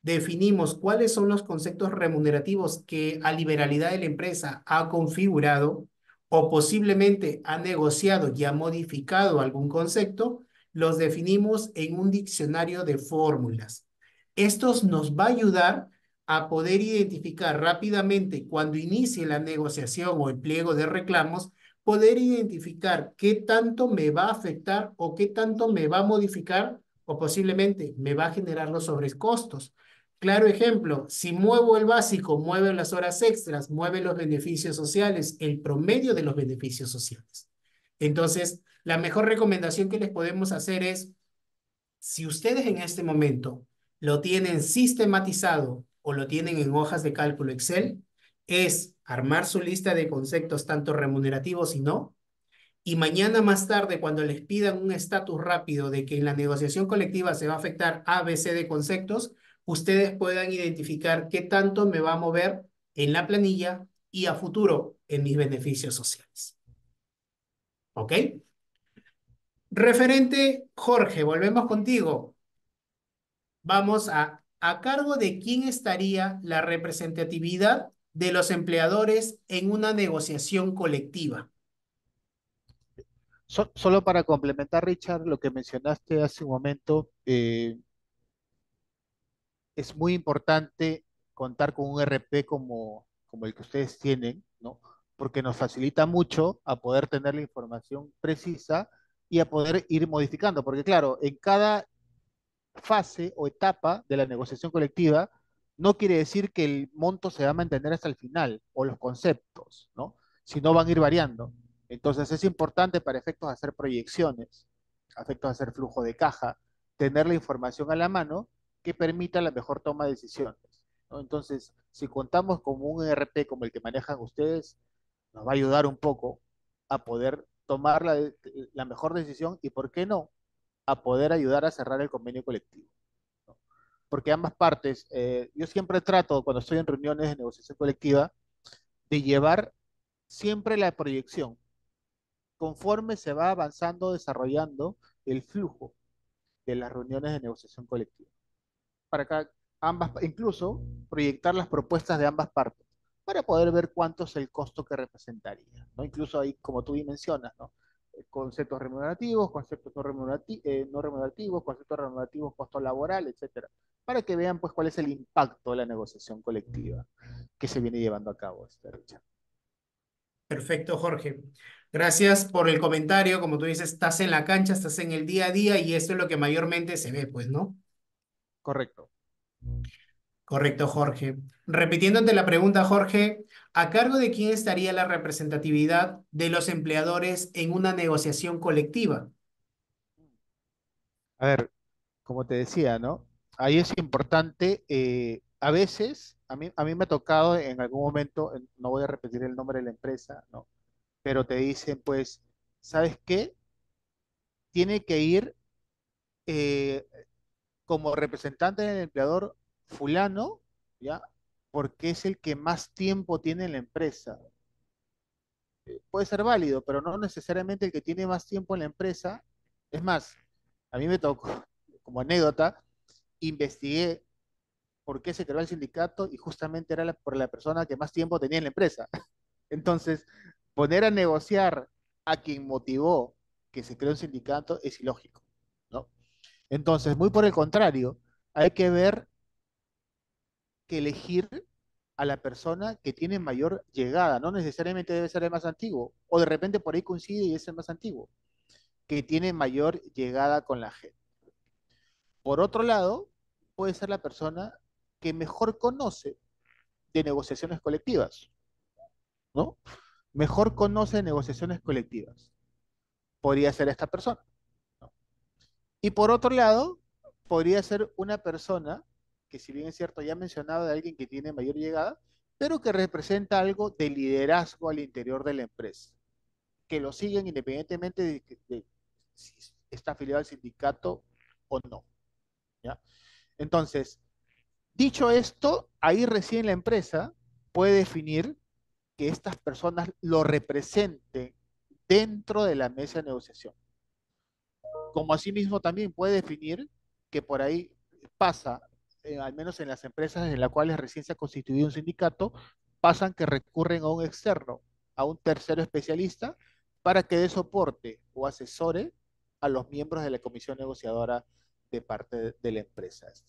S1: definimos cuáles son los conceptos remunerativos que a liberalidad de la empresa ha configurado o posiblemente ha negociado y ha modificado algún concepto, los definimos en un diccionario de fórmulas. Estos nos va a ayudar a poder identificar rápidamente cuando inicie la negociación o el pliego de reclamos, poder identificar qué tanto me va a afectar o qué tanto me va a modificar o posiblemente me va a generar los sobrecostos. Claro ejemplo, si muevo el básico, mueve las horas extras, mueve los beneficios sociales, el promedio de los beneficios sociales. Entonces, la mejor recomendación que les podemos hacer es, si ustedes en este momento lo tienen sistematizado o lo tienen en hojas de cálculo Excel, es armar su lista de conceptos tanto remunerativos y no, y mañana más tarde, cuando les pidan un estatus rápido de que en la negociación colectiva se va a afectar A, B, C de conceptos, ustedes puedan identificar qué tanto me va a mover en la planilla y a futuro en mis beneficios sociales. ¿Ok? Referente, Jorge, volvemos contigo. Vamos a cargo de quién estaría la representatividad de los empleadores en una negociación colectiva.
S2: Solo para complementar, Richard, lo que mencionaste hace un momento, es muy importante contar con un RP como el que ustedes tienen, ¿no? Porque nos facilita mucho a poder tener la información precisa y a poder ir modificando. Porque claro, en cada fase o etapa de la negociación colectiva, no quiere decir que el monto se va a mantener hasta el final o los conceptos, ¿no? Sino van a ir variando. Entonces es importante para efectos de hacer proyecciones, efectos de hacer flujo de caja, tener la información a la mano que permita la mejor toma de decisiones, ¿no? Entonces, si contamos con un ERP como el que manejan ustedes, nos va a ayudar un poco a poder tomar la mejor decisión y, ¿por qué no?, a poder ayudar a cerrar el convenio colectivo, ¿no? Porque ambas partes, yo siempre trato, cuando estoy en reuniones de negociación colectiva, de llevar siempre la proyección, conforme se va avanzando, desarrollando el flujo de las reuniones de negociación colectiva. Para que incluso proyectar las propuestas de ambas partes, para poder ver cuánto es el costo que representaría, ¿no? Incluso ahí, como tú bien mencionas, ¿no? Conceptos remunerativos, conceptos no remunerativos, conceptos remunerativos, costo laboral, etcétera, para que vean pues cuál es el impacto de la negociación colectiva que se viene llevando a cabo, Richard.
S1: Perfecto, Jorge. Gracias por el comentario. Como tú dices, estás en la cancha, estás en el día a día y esto es lo que mayormente se ve, pues, ¿no?
S2: Correcto.
S1: Correcto, Jorge. Repitiéndote la pregunta, Jorge, ¿a cargo de quién estaría la representatividad de los empleadores en una negociación colectiva?
S2: A ver, como te decía, ¿no? Ahí es importante, a veces, a mí me ha tocado en algún momento, no voy a repetir el nombre de la empresa, ¿no? Pero te dicen, pues, ¿sabes qué? Tiene que ir eh, como representante del empleador fulano, ¿ya? Porque es el que más tiempo tiene en la empresa. Puede ser válido, pero no necesariamente el que tiene más tiempo en la empresa. Es más, a mí me tocó, como anécdota, investigué por qué se creó el sindicato y justamente era por la persona que más tiempo tenía en la empresa. Entonces, poner a negociar a quien motivó que se creó un sindicato es ilógico, ¿no? Entonces, muy por el contrario, hay que ver que elegir a la persona que tiene mayor llegada, no necesariamente debe ser el más antiguo, o de repente por ahí coincide y es el más antiguo, que tiene mayor llegada con la gente. Por otro lado, puede ser la persona que mejor conoce de negociaciones colectivas, ¿no? Mejor conoce de negociaciones colectivas. Podría ser esta persona, ¿no? Y por otro lado, podría ser una persona que, si bien es cierto, ya he mencionado de alguien que tiene mayor llegada, pero que representa algo de liderazgo al interior de la empresa, que lo siguen independientemente de si está afiliado al sindicato o no, ¿ya? Entonces, dicho esto, ahí recién la empresa puede definir que estas personas lo representen dentro de la mesa de negociación. Como asimismo también puede definir que por ahí pasa, al menos en las empresas en las cuales recién se ha constituido un sindicato, pasan que recurren a un externo, a un tercero especialista, para que dé soporte o asesore a los miembros de la comisión negociadora de parte de la empresa. ¿Ya?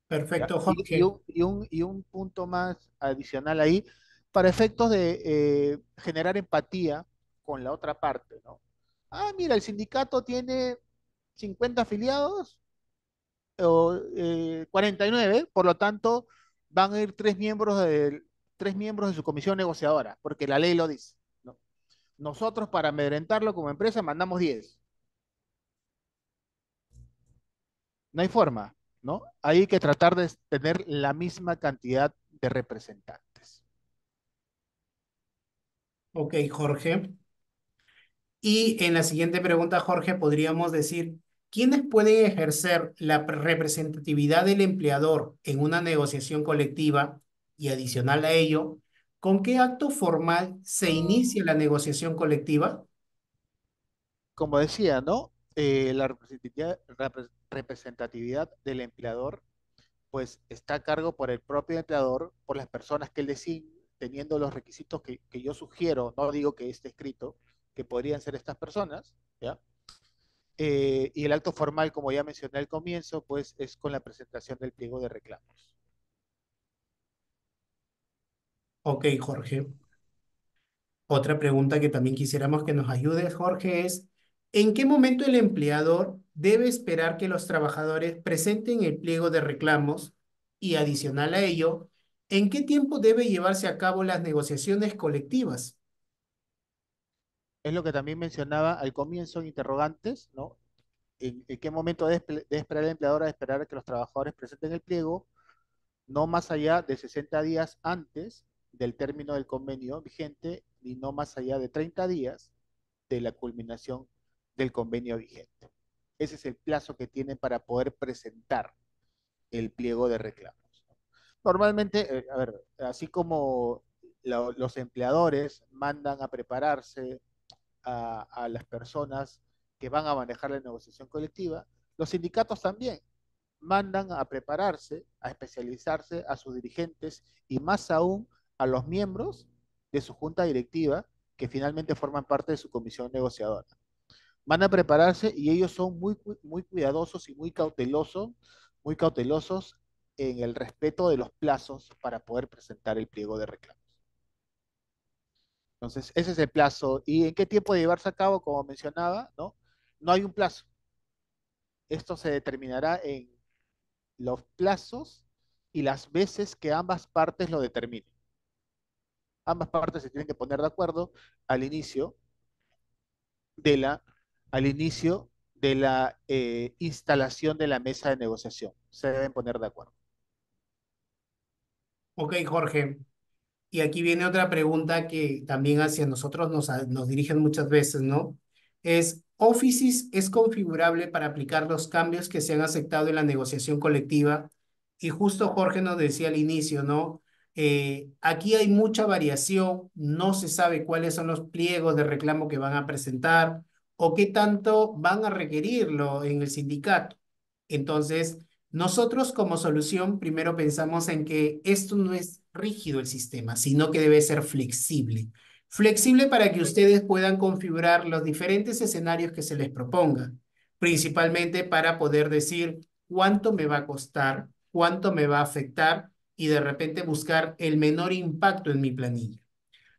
S1: Perfecto, Jorge.
S2: Y un punto más adicional ahí, para efectos de generar empatía con la otra parte, ¿no? Ah, mira, el sindicato tiene 50 afiliados o 49, por lo tanto van a ir tres miembros de su comisión negociadora, porque la ley lo dice, ¿no? Nosotros, para amedrentarlo como empresa, mandamos 10. No hay forma, ¿no? Hay que tratar de tener la misma cantidad de representantes.
S1: Ok, Jorge. Y en la siguiente pregunta, Jorge, podríamos decir, ¿quiénes pueden ejercer la representatividad del empleador en una negociación colectiva? Y adicional a ello, ¿con qué acto formal se inicia la negociación colectiva?
S2: Como decía, ¿no? La representatividad del empleador, pues está a cargo por el propio empleador, por las personas que él designe, teniendo los requisitos que yo sugiero, no digo que esté escrito, que podrían ser estas personas, ¿ya? Y el acto formal, como ya mencioné al comienzo, pues es con la presentación del pliego de reclamos.
S1: Ok, Jorge. Otra pregunta que también quisiéramos que nos ayudes, Jorge, es, ¿en qué momento el empleador debe esperar que los trabajadores presenten el pliego de reclamos? Y adicional a ello, ¿en qué tiempo debe llevarse a cabo las negociaciones colectivas?
S2: Es lo que también mencionaba al comienzo en interrogantes, ¿no? En qué momento debe esperar el empleador a esperar a que los trabajadores presenten el pliego, no más allá de 60 días antes del término del convenio vigente y no más allá de 30 días de la culminación del convenio vigente. Ese es el plazo que tienen para poder presentar el pliego de reclamos. Normalmente, a ver, así como los empleadores mandan a prepararse a las personas que van a manejar la negociación colectiva, los sindicatos también mandan a prepararse, a especializarse a sus dirigentes y más aún a los miembros de su junta directiva que finalmente forman parte de su comisión negociadora. Van a prepararse y ellos son muy cuidadosos y muy cautelosos en el respeto de los plazos para poder presentar el pliego de reclamos. Entonces, ese es el plazo. ¿Y en qué tiempo de llevarse a cabo? Como mencionaba, ¿no? No hay un plazo. Esto se determinará en los plazos y las veces que ambas partes lo determinen. Ambas partes se tienen que poner de acuerdo al inicio de la, al inicio de la instalación de la mesa de negociación. Se deben poner de acuerdo.
S1: Ok, Jorge. Y aquí viene otra pregunta que también hacia nosotros nos dirigen muchas veces, ¿no? ¿Offices es configurable para aplicar los cambios que se han aceptado en la negociación colectiva? Y justo Jorge nos decía al inicio, ¿no? Aquí hay mucha variación, no se sabe cuáles son los pliegos de reclamo que van a presentar o qué tanto van a requerirlo en el sindicato. Entonces, nosotros como solución primero pensamos en que esto no es rígido el sistema, sino que debe ser flexible. Flexible para que ustedes puedan configurar los diferentes escenarios que se les propongan, principalmente para poder decir cuánto me va a costar, cuánto me va a afectar y de repente buscar el menor impacto en mi planilla.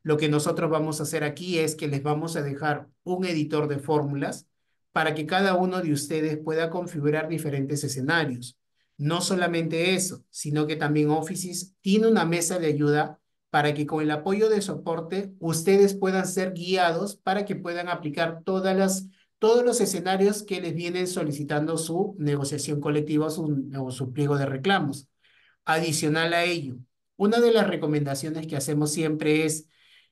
S1: Lo que nosotros vamos a hacer aquí es que les vamos a dejar un editor de fórmulas para que cada uno de ustedes pueda configurar diferentes escenarios. No solamente eso, sino que también Offices tiene una mesa de ayuda para que con el apoyo de soporte ustedes puedan ser guiados para que puedan aplicar todos los escenarios que les vienen solicitando su negociación colectiva o su pliego de reclamos. Adicional a ello, una de las recomendaciones que hacemos siempre es,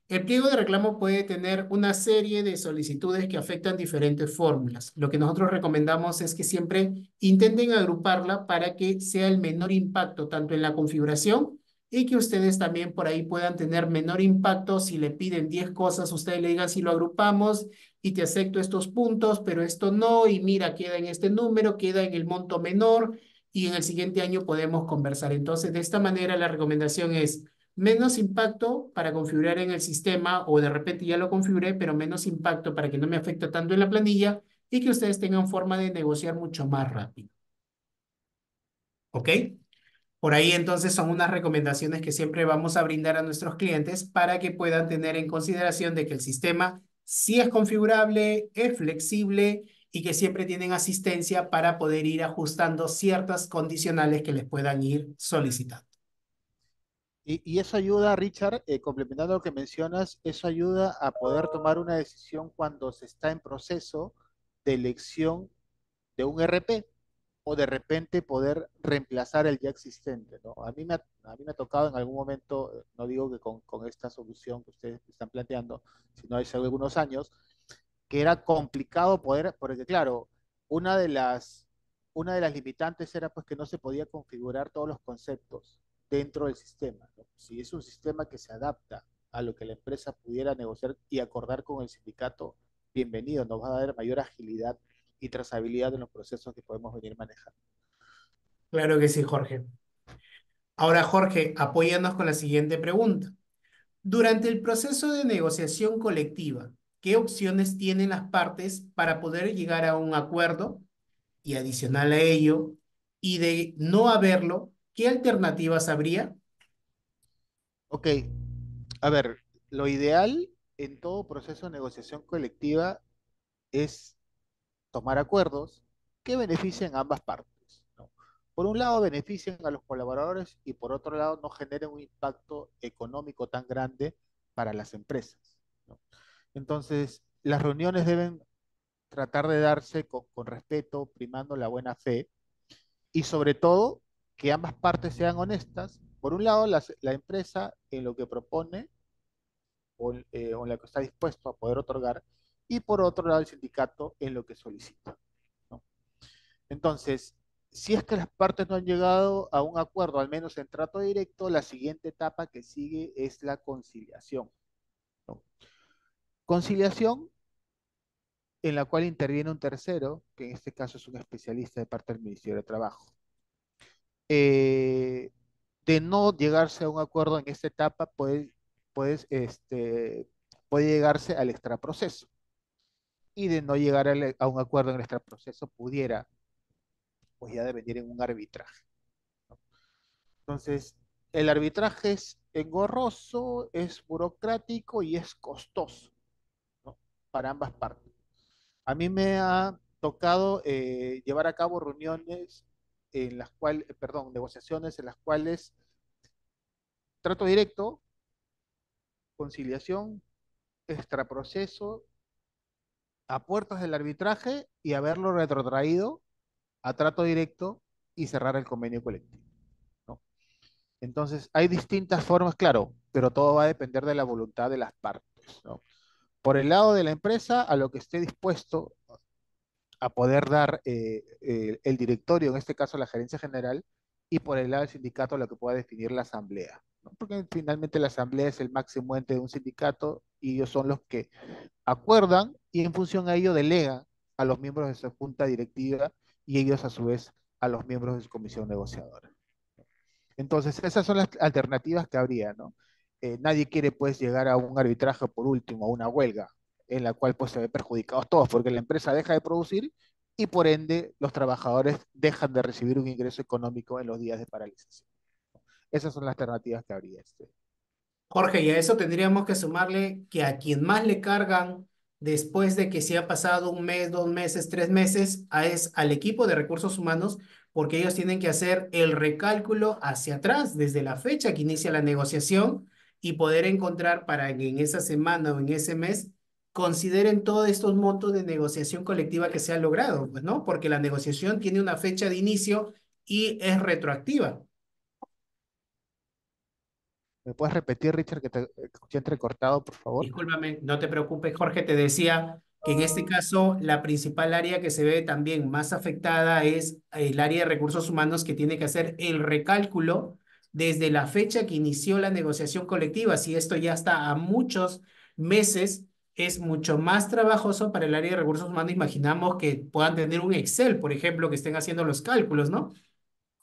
S1: el pliego de reclamo puede tener una serie de solicitudes que afectan diferentes fórmulas. Lo que nosotros recomendamos es que siempre intenten agruparla para que sea el menor impacto tanto en la configuración y que ustedes también por ahí puedan tener menor impacto si le piden 10 cosas, ustedes le digan si lo agrupamos y te acepto estos puntos, pero esto no, y mira, queda en este número, queda en el monto menor y en el siguiente año podemos conversar. Entonces, de esta manera, la recomendación es menos impacto para configurar en el sistema o de repente ya lo configuré, pero menos impacto para que no me afecte tanto en la planilla y que ustedes tengan forma de negociar mucho más rápido. ¿Ok? Por ahí entonces son unas recomendaciones que siempre vamos a brindar a nuestros clientes para que puedan tener en consideración de que el sistema sí es configurable, es flexible y que siempre tienen asistencia para poder ir ajustando ciertas condicionales que les puedan ir solicitando.
S2: Y eso ayuda, Richard, complementando lo que mencionas, eso ayuda a poder tomar una decisión cuando se está en proceso de elección de un RP o de repente poder reemplazar el ya existente, ¿no? A mí me ha tocado en algún momento, no digo que con esta solución que ustedes están planteando, sino hace algunos años, que era complicado poder, porque claro, una de las, una de las limitantes era pues que no se podía configurar todos los conceptos dentro del sistema, ¿no? Si es un sistema que se adapta a lo que la empresa pudiera negociar y acordar con el sindicato, bienvenido, nos va a dar mayor agilidad y trazabilidad en los procesos que podemos venir manejando.
S1: Claro que sí, Jorge. Ahora, Jorge, apóyanos con la siguiente pregunta. Durante el proceso de negociación colectiva, ¿qué opciones tienen las partes para poder llegar a un acuerdo? Y adicional a ello, y de no haberlo, ¿qué alternativas habría?
S2: Ok, a ver, lo ideal en todo proceso de negociación colectiva es tomar acuerdos que beneficien a ambas partes, ¿no? Por un lado, beneficien a los colaboradores y por otro lado, no generen un impacto económico tan grande para las empresas, ¿no? Entonces, las reuniones deben tratar de darse con respeto, primando la buena fe y sobre todo que ambas partes sean honestas Por un lado, la empresa en lo que propone o en lo que está dispuesto a poder otorgar, y por otro lado, el sindicato en lo que solicita, ¿no? Entonces, si es que las partes no han llegado a un acuerdo, al menos en trato directo, la siguiente etapa que sigue es la conciliación, ¿no? Conciliación en la cual interviene un tercero, que en este caso es un especialista de parte del Ministerio de Trabajo. Eh, de no llegarse a un acuerdo en esta etapa, puede llegarse al extraproceso. Y de no llegar a un acuerdo en el extraproceso, pudiera, pues ya devenir en un arbitraje. Entonces, el arbitraje es engorroso, es burocrático y es costoso, ¿no? Para ambas partes. A mí me ha tocado llevar a cabo reuniones en las cuales, perdón, negociaciones en las cuales trato directo, conciliación, extraproceso, a puertas del arbitraje y haberlo retrotraído a trato directo y cerrar el convenio colectivo, ¿no? Entonces, hay distintas formas, claro, pero todo va a depender de la voluntad de las partes, ¿no? Por el lado de la empresa, a lo que esté dispuesto a poder dar el directorio, en este caso la gerencia general, y por el lado del sindicato lo que pueda definir la asamblea, ¿no? Porque finalmente la asamblea es el máximo ente de un sindicato y ellos son los que acuerdan y en función a ello delegan a los miembros de su junta directiva y ellos a su vez a los miembros de su comisión negociadora. Entonces, esas son las alternativas que habría, ¿no? Nadie quiere pues llegar a un arbitraje por último, a una huelga, en la cual pues se ve perjudicados todos, porque la empresa deja de producir y por ende los trabajadores dejan de recibir un ingreso económico en los días de paralización. Esas son las alternativas que habría.
S1: Jorge, y a eso tendríamos que sumarle que a quien más le cargan después de que se ha pasado un mes, 2 meses, 3 meses, es al equipo de recursos humanos, porque ellos tienen que hacer el recálculo hacia atrás, desde la fecha que inicia la negociación, y poder encontrar para que en esa semana o en ese mes consideren todos estos montos de negociación colectiva que se ha logrado, pues, ¿no? Porque la negociación tiene una fecha de inicio y es retroactiva.
S2: ¿Me puedes repetir, Richard, que te escuché entrecortado, por favor?
S1: Discúlpame, no te preocupes, Jorge, te decía que en este caso la principal área que se ve también más afectada es el área de recursos humanos que tiene que hacer el recálculo desde la fecha que inició la negociación colectiva. Si esto ya está a muchos meses, es mucho más trabajoso para el área de recursos humanos. Imaginamos que puedan tener un Excel, por ejemplo, que estén haciendo los cálculos, ¿no?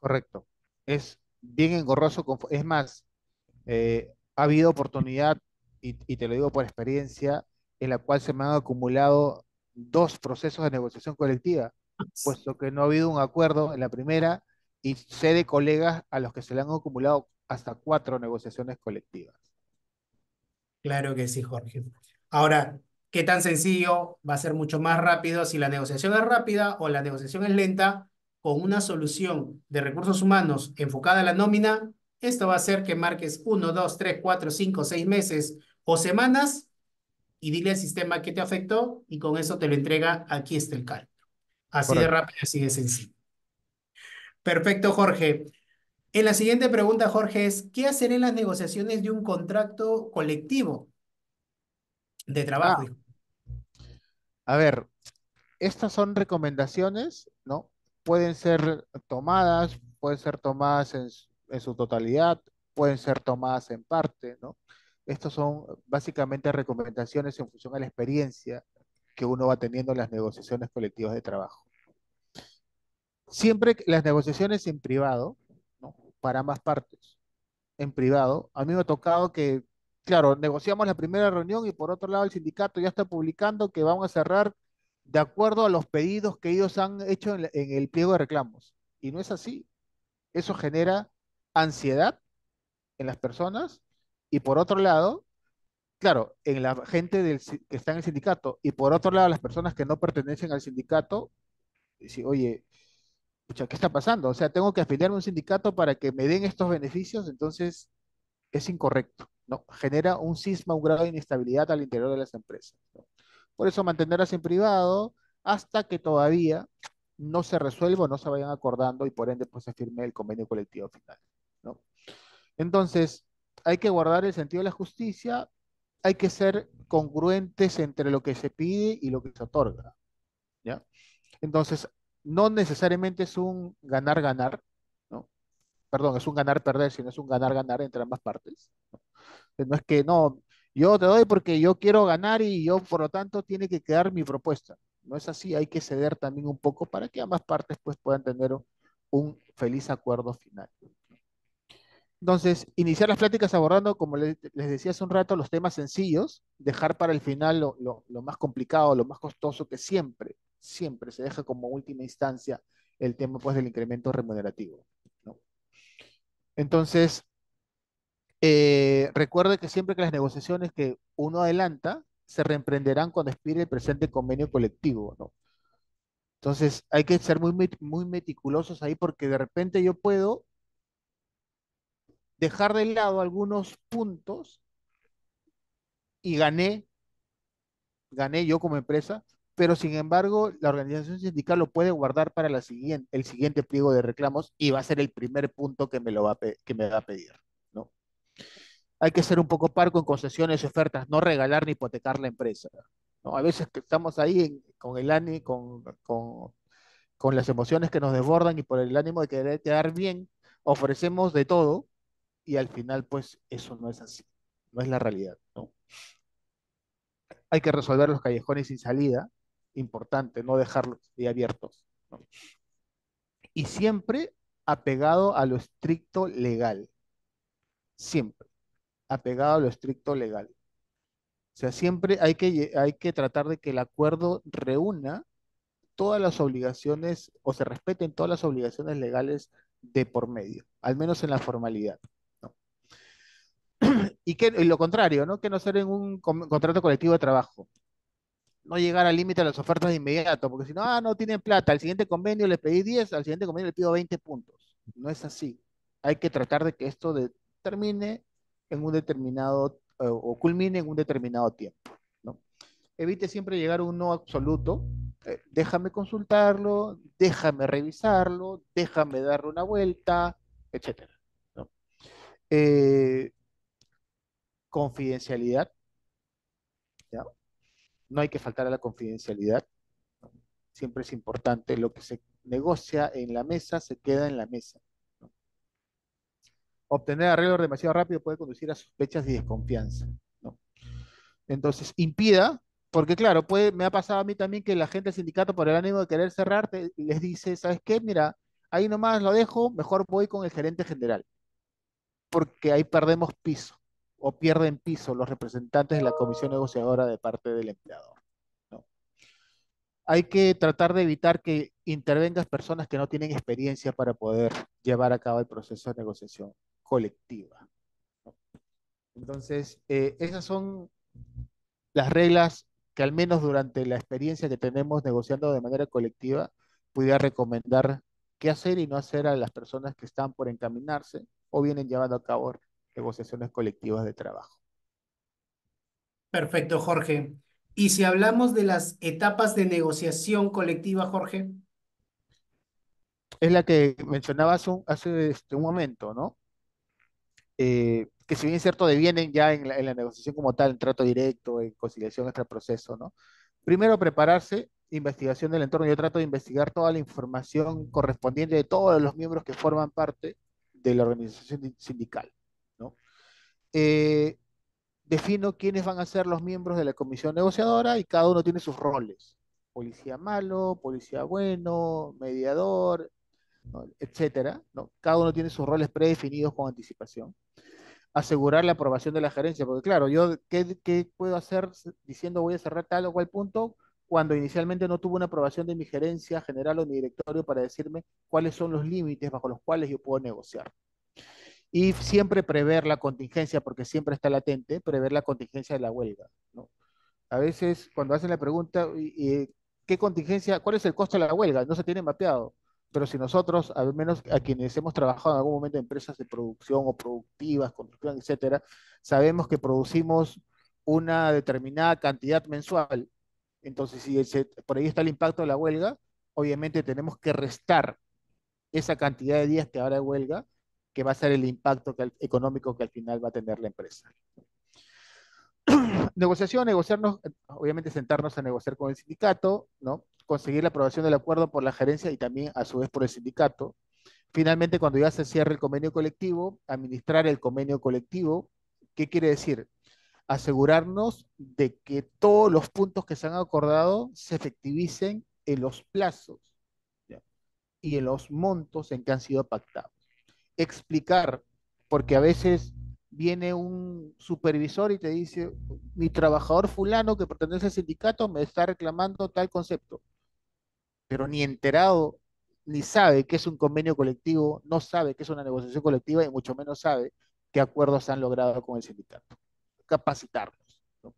S2: Correcto. Es bien engorroso. Es más, ha habido oportunidad, y te lo digo por experiencia, en la cual se me han acumulado dos procesos de negociación colectiva, puesto que no ha habido un acuerdo en la primera y sé de colegas a los que se le han acumulado hasta cuatro negociaciones colectivas.
S1: Claro que sí, Jorge. Ahora, ¿qué tan sencillo? Va a ser mucho más rápido si la negociación es rápida o la negociación es lenta, con una solución de recursos humanos enfocada a la nómina. Esto va a hacer que marques 1, 2, 3, 4, 5, 6 meses o semanas y dile al sistema qué te afectó y con eso te lo entrega. Aquí está el cálculo. Así de
S2: Correcto.
S1: rápido, así de sencillo. Perfecto, Jorge. En la siguiente pregunta, Jorge, es, ¿qué hacer en las negociaciones de un contrato colectivo de trabajo?
S2: Ah, a ver, estas son recomendaciones, ¿no? Pueden ser tomadas en su totalidad, pueden ser tomadas en parte, ¿no? Estos son básicamente recomendaciones en función a la experiencia que uno va teniendo en las negociaciones colectivas de trabajo. Siempre las negociaciones en privado, ¿no? Para ambas partes, en privado, a mí me ha tocado que, claro, negociamos la primera reunión y por otro lado el sindicato ya está publicando que vamos a cerrar de acuerdo a los pedidos que ellos han hecho en el pliego de reclamos. Y no es así. Eso genera ansiedad en las personas y por otro lado, claro, en la gente que está en el sindicato y por otro lado las personas que no pertenecen al sindicato, dicen, oye, pucha, ¿qué está pasando? O sea, tengo que afiliarme a un sindicato para que me den estos beneficios, entonces es incorrecto, ¿no? Genera un cisma, un grado de inestabilidad al interior de las empresas, ¿no? Por eso mantenerlas en privado hasta que todavía no se resuelva o no se vayan acordando y por ende pues se firme el convenio colectivo final, ¿no? Entonces, hay que guardar el sentido de la justicia, hay que ser congruentes entre lo que se pide y lo que se otorga, ¿ya? Entonces, no necesariamente es un ganar-ganar, ¿no? Perdón, es un ganar-perder, sino es un ganar-ganar entre ambas partes. No es que no, yo te doy porque yo quiero ganar y yo, por lo tanto, tiene que quedar mi propuesta. No es así, hay que ceder también un poco para que ambas partes pues, puedan tener un feliz acuerdo final. Entonces, iniciar las pláticas abordando, como les decía hace un rato, los temas sencillos, dejar para el final lo más complicado, lo más costoso, que siempre, siempre se deja como última instancia el tema pues, del incremento remunerativo, ¿no? Entonces, recuerde que siempre que las negociaciones que uno adelanta se reemprenderán cuando expire el presente convenio colectivo, ¿no? Entonces, hay que ser muy meticulosos ahí porque de repente yo puedo dejar de lado algunos puntos y gané yo como empresa, pero sin embargo la organización sindical lo puede guardar para el siguiente pliego de reclamos y va a ser el primer punto que que me va a pedir, ¿no? Hay que ser un poco parco en concesiones y ofertas, no regalar ni hipotecar la empresa, ¿no? A veces que estamos ahí con el ánimo, con las emociones que nos desbordan y por el ánimo de querer quedar bien, ofrecemos de todo y al final pues eso no es así, no es la realidad, ¿no? Hay que resolver los callejones sin salida, importante, no dejarlos ahí abiertos, ¿no? Y siempre apegado a lo estricto legal, siempre apegado a lo estricto legal. O sea, siempre hay que tratar de que el acuerdo reúna todas las obligaciones o se respeten todas las obligaciones legales de por medio, al menos en la formalidad, ¿no? Y lo contrario, ¿no? Que no ser en un contrato colectivo de trabajo. No llegar al límite de las ofertas de inmediato, porque si no, no tienen plata, al siguiente convenio le pedí 10, al siguiente convenio le pido 20 puntos. No es así. Hay que tratar de que termine en un determinado, o culmine en un determinado tiempo, ¿no? Evite siempre llegar a un no absoluto. Déjame consultarlo, déjame revisarlo, déjame darle una vuelta, etcétera, ¿no? Eh, Confidencialidad, ¿ya? No hay que faltar a la confidencialidad. Siempre es importante. Lo que se negocia en la mesa se queda en la mesa, ¿no? Obtener arreglos demasiado rápido puede conducir a sospechas y desconfianza, ¿no? Entonces, impida, porque claro, me ha pasado a mí también que la gente del sindicato, por el ánimo de querer cerrar, les dice, ¿sabes qué? Mira, ahí nomás lo dejo, mejor voy con el gerente general, porque ahí perdemos piso o pierden piso los representantes de la comisión negociadora de parte del empleador, ¿no? Hay que tratar de evitar que intervengas personas que no tienen experiencia para poder llevar a cabo el proceso de negociación colectiva, ¿no? Entonces, esas son las reglas que al menos durante la experiencia que tenemos negociando de manera colectiva, pudiera recomendar qué hacer y no hacer a las personas que están por encaminarse o vienen llevando a cabo negociaciones colectivas de trabajo.
S1: Perfecto, Jorge. Y si hablamos de las etapas de negociación colectiva, Jorge.
S2: Es la que mencionaba un momento, ¿no? Que si bien es cierto, devienen ya en la negociación como tal, en trato directo, en conciliación extraproceso, ¿no? Primero, prepararse, investigación del entorno. Yo trato de investigar toda la información correspondiente de todos los miembros que forman parte de la organización sindical, ¿no? Eh, Defino quiénes van a ser los miembros de la comisión negociadora y cada uno tiene sus roles. Policía malo, policía bueno, mediador, ¿no? Etcétera, ¿no? Cada uno tiene sus roles predefinidos con anticipación. Asegurar la aprobación de la gerencia, porque claro, ¿qué puedo hacer diciendo voy a cerrar tal o cual punto cuando inicialmente no tuve una aprobación de mi gerencia general o mi directorio para decirme cuáles son los límites bajo los cuales yo puedo negociar? Y siempre prever la contingencia, porque siempre está latente, prever la contingencia de la huelga, ¿no? A veces cuando hacen la pregunta, ¿qué contingencia, cuál es el costo de la huelga? No se tiene mapeado. Pero si nosotros, al menos a quienes hemos trabajado en algún momento en empresas de producción o productivas, construcción, etcétera, sabemos que producimos una determinada cantidad mensual. Entonces, si por ahí está el impacto de la huelga, obviamente tenemos que restar esa cantidad de días que habrá de huelga, que va a ser el impacto económico que al final va a tener la empresa. Negociación, negociarnos, obviamente sentarnos a negociar con el sindicato, ¿no? Conseguir la aprobación del acuerdo por la gerencia y también a su vez por el sindicato. Finalmente, cuando ya se cierre el convenio colectivo, administrar el convenio colectivo. ¿Qué quiere decir? Asegurarnos de que todos los puntos que se han acordado se efectivicen en los plazos, ¿ya? Y en los montos en que han sido pactados. Explicar, porque a veces viene un supervisor y te dice, mi trabajador fulano que pertenece al sindicato me está reclamando tal concepto, pero ni enterado, ni sabe qué es un convenio colectivo, no sabe qué es una negociación colectiva y mucho menos sabe qué acuerdos se han logrado con el sindicato. Capacitarlos, ¿no?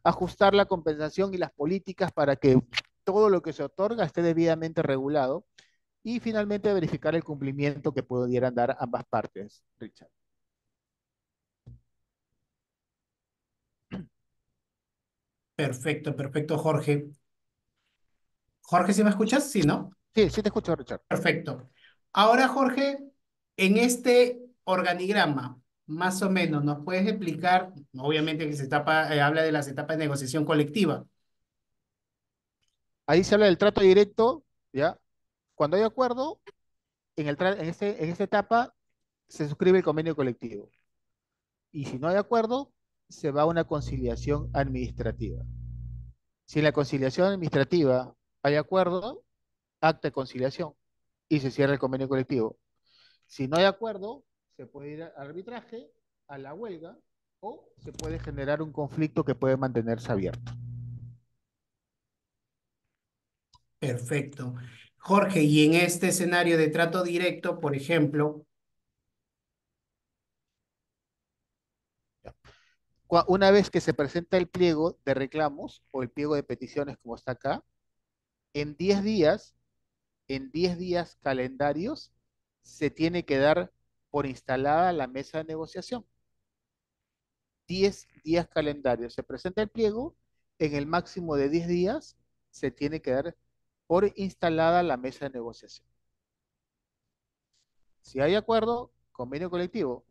S2: Ajustar la compensación y las políticas para que todo lo que se otorga esté debidamente regulado y finalmente verificar el cumplimiento que pudieran dar ambas partes, Richard.
S1: Perfecto, perfecto, Jorge. Jorge, ¿sí me escuchas? Sí, ¿no?
S2: Sí, sí te escucho, Richard.
S1: Perfecto. Ahora, Jorge, en este organigrama, más o menos, ¿nos puedes explicar? Obviamente que habla de las etapas de negociación colectiva.
S2: Ahí se habla del trato directo, ¿ya? Cuando hay acuerdo, en esta etapa se suscribe el convenio colectivo. Y si no hay acuerdo, se va a una conciliación administrativa. Si en la conciliación administrativa hay acuerdo, acta de conciliación y se cierra el convenio colectivo. Si no hay acuerdo, se puede ir al arbitraje, a la huelga, o se puede generar un conflicto que puede mantenerse abierto.
S1: Perfecto. Jorge, y en este escenario de trato directo, por ejemplo,
S2: Una vez que se presenta el pliego de reclamos o el pliego de peticiones, como está acá, en 10 días, en 10 días calendarios, se tiene que dar por instalada la mesa de negociación. 10 días calendarios. Se presenta el pliego, en el máximo de 10 días se tiene que dar por instalada la mesa de negociación. Si hay acuerdo, convenio colectivo.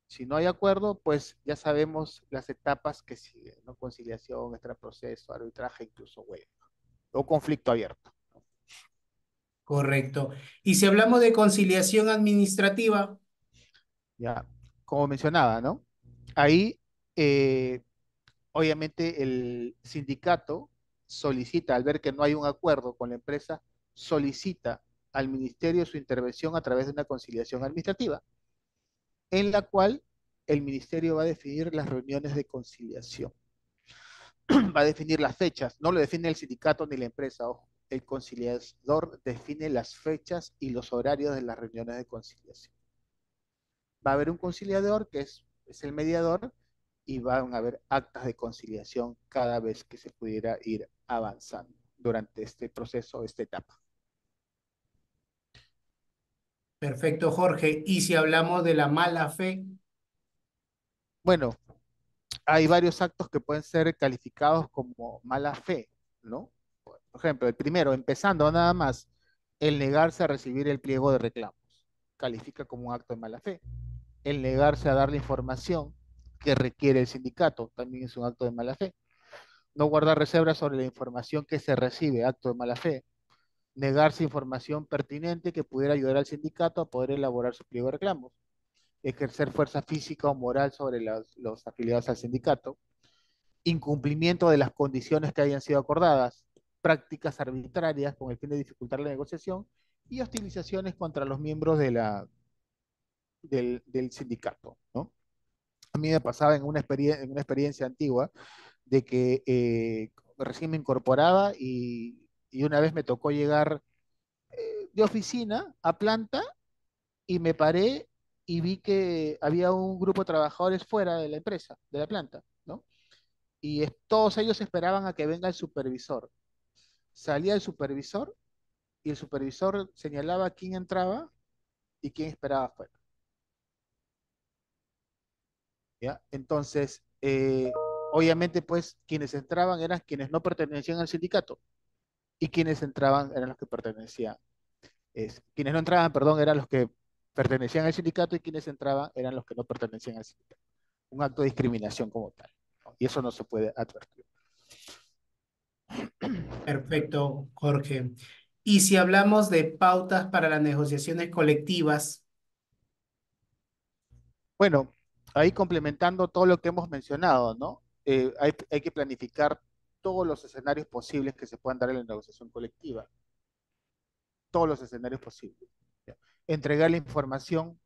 S2: Si no hay acuerdo, pues ya sabemos las etapas que siguen, ¿no? Conciliación, extraproceso, arbitraje, incluso huelga o conflicto abierto.
S1: correcto. Y si hablamos de conciliación administrativa,
S2: Ya, como mencionaba, ¿no? Ahí, eh, obviamente, el sindicato solicita, al ver que no hay un acuerdo con la empresa, solicita al ministerio su intervención a través de una conciliación administrativa, en la cual el ministerio va a definir las reuniones de conciliación, va a definir las fechas, no lo define el sindicato ni la empresa, ojo. El conciliador define las fechas y los horarios de las reuniones de conciliación. Va a haber un conciliador que es el mediador y van a haber actas de conciliación cada vez que se pudiera ir avanzando durante este proceso, esta etapa.
S1: perfecto, Jorge. Y si hablamos de la mala fe,
S2: Bueno, hay varios actos que pueden ser calificados como mala fe, ¿no? Por ejemplo, el primero, empezando nada más, el negarse a recibir el pliego de reclamos, califica como un acto de mala fe. El negarse a dar la información que requiere el sindicato, también es un acto de mala fe. No guardar reservas sobre la información que se recibe, acto de mala fe. Negarse información pertinente que pudiera ayudar al sindicato a poder elaborar su pliego de reclamos. Ejercer fuerza física o moral sobre los afiliados al sindicato. Incumplimiento de las condiciones que hayan sido acordadas. Prácticas arbitrarias con el fin de dificultar la negociación y hostilizaciones contra los miembros del sindicato, ¿no? A mí me pasaba en una experiencia antigua de que recién me incorporaba y una vez me tocó llegar de oficina a planta y me paré y vi que había un grupo de trabajadores fuera de la empresa, de la planta, ¿no? Y todos ellos esperaban a que venga el supervisor. Salía el supervisor y el supervisor señalaba quién entraba y quién esperaba afuera, ¿ya? Entonces, obviamente, pues quienes entraban eran quienes no pertenecían al sindicato y quienes entraban eran los que pertenecían, quienes no entraban, perdón, eran los que pertenecían al sindicato y quienes entraban eran los que no pertenecían al sindicato. Un acto de discriminación como tal, ¿no? Y eso no se puede advertir.
S1: Perfecto, Jorge. Y si hablamos de pautas para las negociaciones colectivas,
S2: Bueno, ahí complementando todo lo que hemos mencionado, ¿no? Hay que planificar todos los escenarios posibles que se puedan dar en la negociación colectiva, todos los escenarios posibles. ¿Ya? Entregar la información,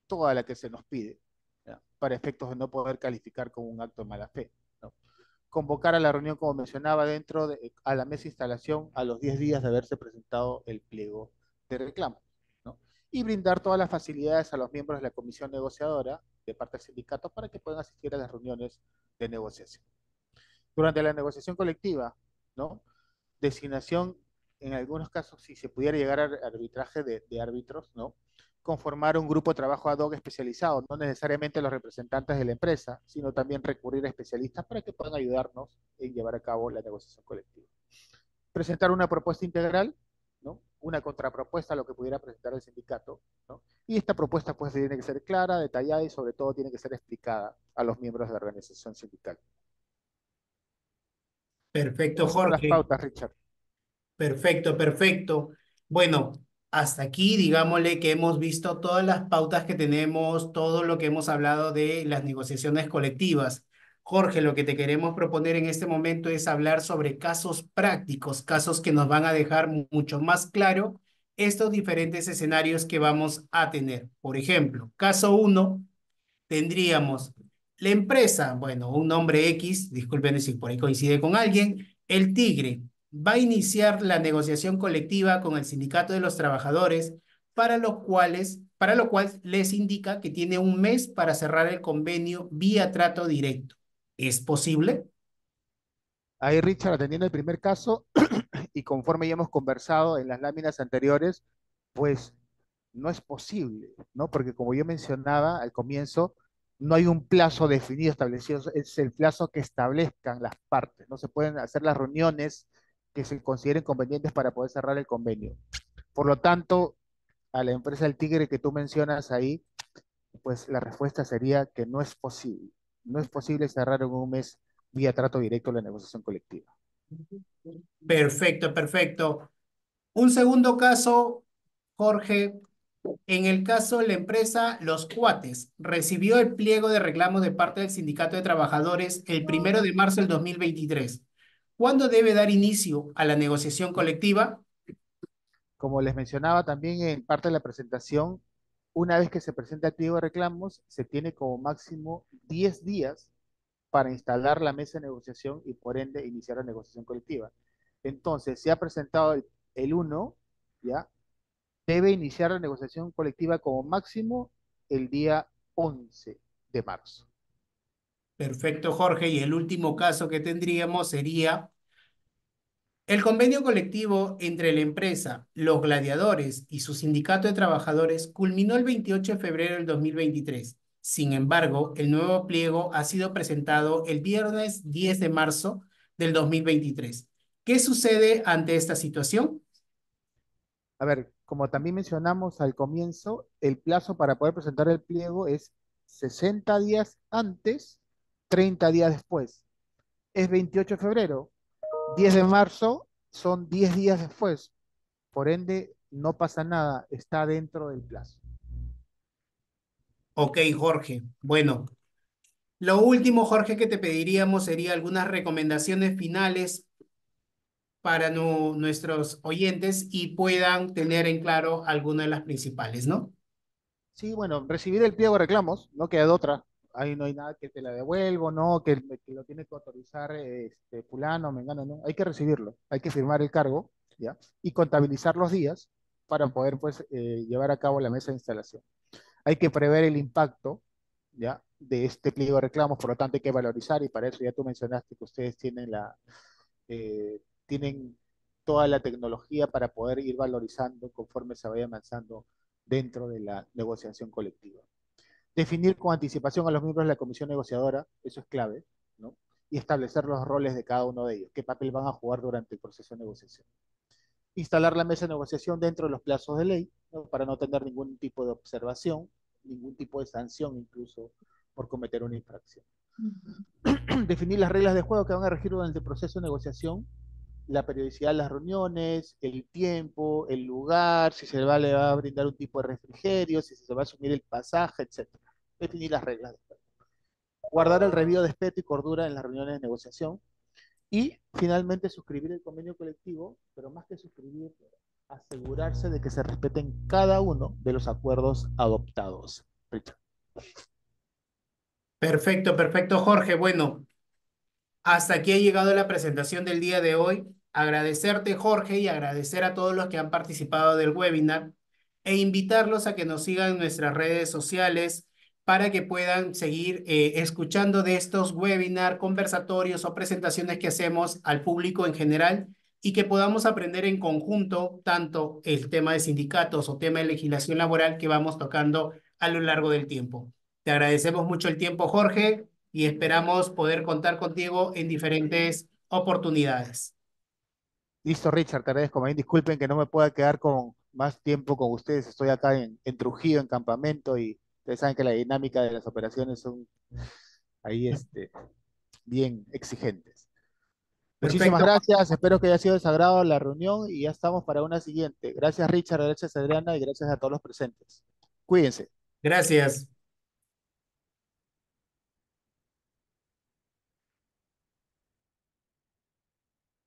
S2: toda la que se nos pide, ¿ya? Para efectos de no poder calificar como un acto de mala fe, ¿no? Convocar a la reunión, como mencionaba, a la mesa de instalación a los 10 días de haberse presentado el pliego de reclamo, ¿no? Y brindar todas las facilidades a los miembros de la comisión negociadora de parte del sindicato para que puedan asistir a las reuniones de negociación. Durante la negociación colectiva, ¿no? Designación, en algunos casos, si se pudiera llegar a arbitraje de árbitros, ¿no? Conformar un grupo de trabajo ad hoc especializado, no necesariamente los representantes de la empresa, sino también recurrir a especialistas para que puedan ayudarnos en llevar a cabo la negociación colectiva. Presentar una propuesta integral, ¿no? Una contrapropuesta a lo que pudiera presentar el sindicato, ¿no? Y esta propuesta pues tiene que ser clara, detallada y sobre todo tiene que ser explicada a los miembros de la organización sindical.
S1: perfecto,
S2: Esas son las
S1: Jorge.
S2: pautas, Richard.
S1: Perfecto, perfecto. Bueno, hasta aquí, digámosle que hemos visto todas las pautas que tenemos, todo lo que hemos hablado de las negociaciones colectivas. Jorge, lo que te queremos proponer en este momento es hablar sobre casos prácticos, casos que nos van a dejar mucho más claro estos diferentes escenarios que vamos a tener. Por ejemplo, caso uno tendríamos la empresa, bueno, un nombre X, disculpen si por ahí coincide con alguien, el Tigre va a iniciar la negociación colectiva con el sindicato de los trabajadores para lo cual les indica que tiene un mes para cerrar el convenio vía trato directo. ¿Es posible?
S2: Ahí, Richard, atendiendo el primer caso, y conforme ya hemos conversado en las láminas anteriores, pues no es posible, ¿no? Porque como yo mencionaba al comienzo, no hay un plazo definido establecido, es el plazo que establezcan las partes, no se pueden hacer las reuniones que se consideren convenientes para poder cerrar el convenio. Por lo tanto, a la empresa del Tigre que tú mencionas ahí, pues la respuesta sería que no es posible. No es posible cerrar en un mes vía trato directo la negociación colectiva.
S1: Perfecto, perfecto. Un segundo caso, Jorge. En el caso de la empresa Los Cuates, recibió el pliego de reclamo de parte del Sindicato de Trabajadores el 1 de marzo del 2023. ¿Cuándo debe dar inicio a la negociación colectiva?
S2: Como les mencionaba también en parte de la presentación, una vez que se presenta el pliego de reclamos, se tiene como máximo 10 días para instalar la mesa de negociación y por ende iniciar la negociación colectiva. Entonces, se ha presentado el 1, ¿ya? Debe iniciar la negociación colectiva como máximo el día 11 de marzo.
S1: Perfecto, Jorge. Y el último caso que tendríamos sería el convenio colectivo entre la empresa, los gladiadores y su sindicato de trabajadores culminó el 28 de febrero del 2023. Sin embargo, el nuevo pliego ha sido presentado el viernes 10 de marzo del 2023. ¿Qué sucede ante esta situación?
S2: A ver, como también mencionamos al comienzo, el plazo para poder presentar el pliego es 60 días antes, 30 días después. Es 28 de febrero, 10 de marzo son 10 días después. Por ende, no pasa nada, está dentro del plazo.
S1: Ok, Jorge. Bueno, lo último, Jorge, que te pediríamos sería algunas recomendaciones finales para nuestros oyentes y puedan tener en claro algunas de las principales, ¿no?
S2: Sí, bueno, recibir el pliego de reclamos, no queda de otra. Ahí no hay nada que te la devuelvo, no, que lo tiene que autorizar fulano, mengano, no. Hay que recibirlo, hay que firmar el cargo, ¿ya? Y contabilizar los días para poder, pues, llevar a cabo la mesa de instalación. Hay que prever el impacto, ¿ya? De este pliego de reclamos, por lo tanto hay que valorizar y para eso ya tú mencionaste que ustedes tienen toda la tecnología para poder ir valorizando conforme se vaya avanzando dentro de la negociación colectiva. Definir con anticipación a los miembros de la comisión negociadora, eso es clave, ¿no? Y establecer los roles de cada uno de ellos, qué papel van a jugar durante el proceso de negociación. instalar la mesa de negociación dentro de los plazos de ley, ¿no? Para no tener ningún tipo de observación, ningún tipo de sanción incluso por cometer una infracción. Definir las reglas de juego que van a regir durante el proceso de negociación, la periodicidad de las reuniones, el tiempo, el lugar, si le va a brindar un tipo de refrigerio, si se va a asumir el pasaje, etcétera. Definir las reglas de juego. Guardar el debido respeto y cordura en las reuniones de negociación. Y finalmente suscribir el convenio colectivo, pero más que suscribir, asegurarse de que se respeten cada uno de los acuerdos adoptados. Richard.
S1: Perfecto, perfecto, Jorge. Bueno, hasta aquí ha llegado la presentación del día de hoy. Agradecerte, Jorge, y agradecer a todos los que han participado del webinar e invitarlos a que nos sigan en nuestras redes sociales para que puedan seguir escuchando de estos webinar, conversatorios o presentaciones que hacemos al público en general y que podamos aprender en conjunto tanto el tema de sindicatos o tema de legislación laboral que vamos tocando a lo largo del tiempo. Te agradecemos mucho el tiempo, Jorge, y esperamos poder contar contigo en diferentes oportunidades.
S2: Listo, Richard, te agradezco. Más bien, disculpen que no me pueda quedar con más tiempo con ustedes. Estoy acá en Trujillo, en campamento, y ustedes saben que la dinámica de las operaciones son ahí bien exigentes. Muchísimas
S1: Perfecto,
S2: gracias, espero que haya sido de su agrado la reunión y ya estamos para una siguiente. Gracias, Richard, gracias, Adriana, y gracias a todos los presentes. Cuídense.
S1: gracias.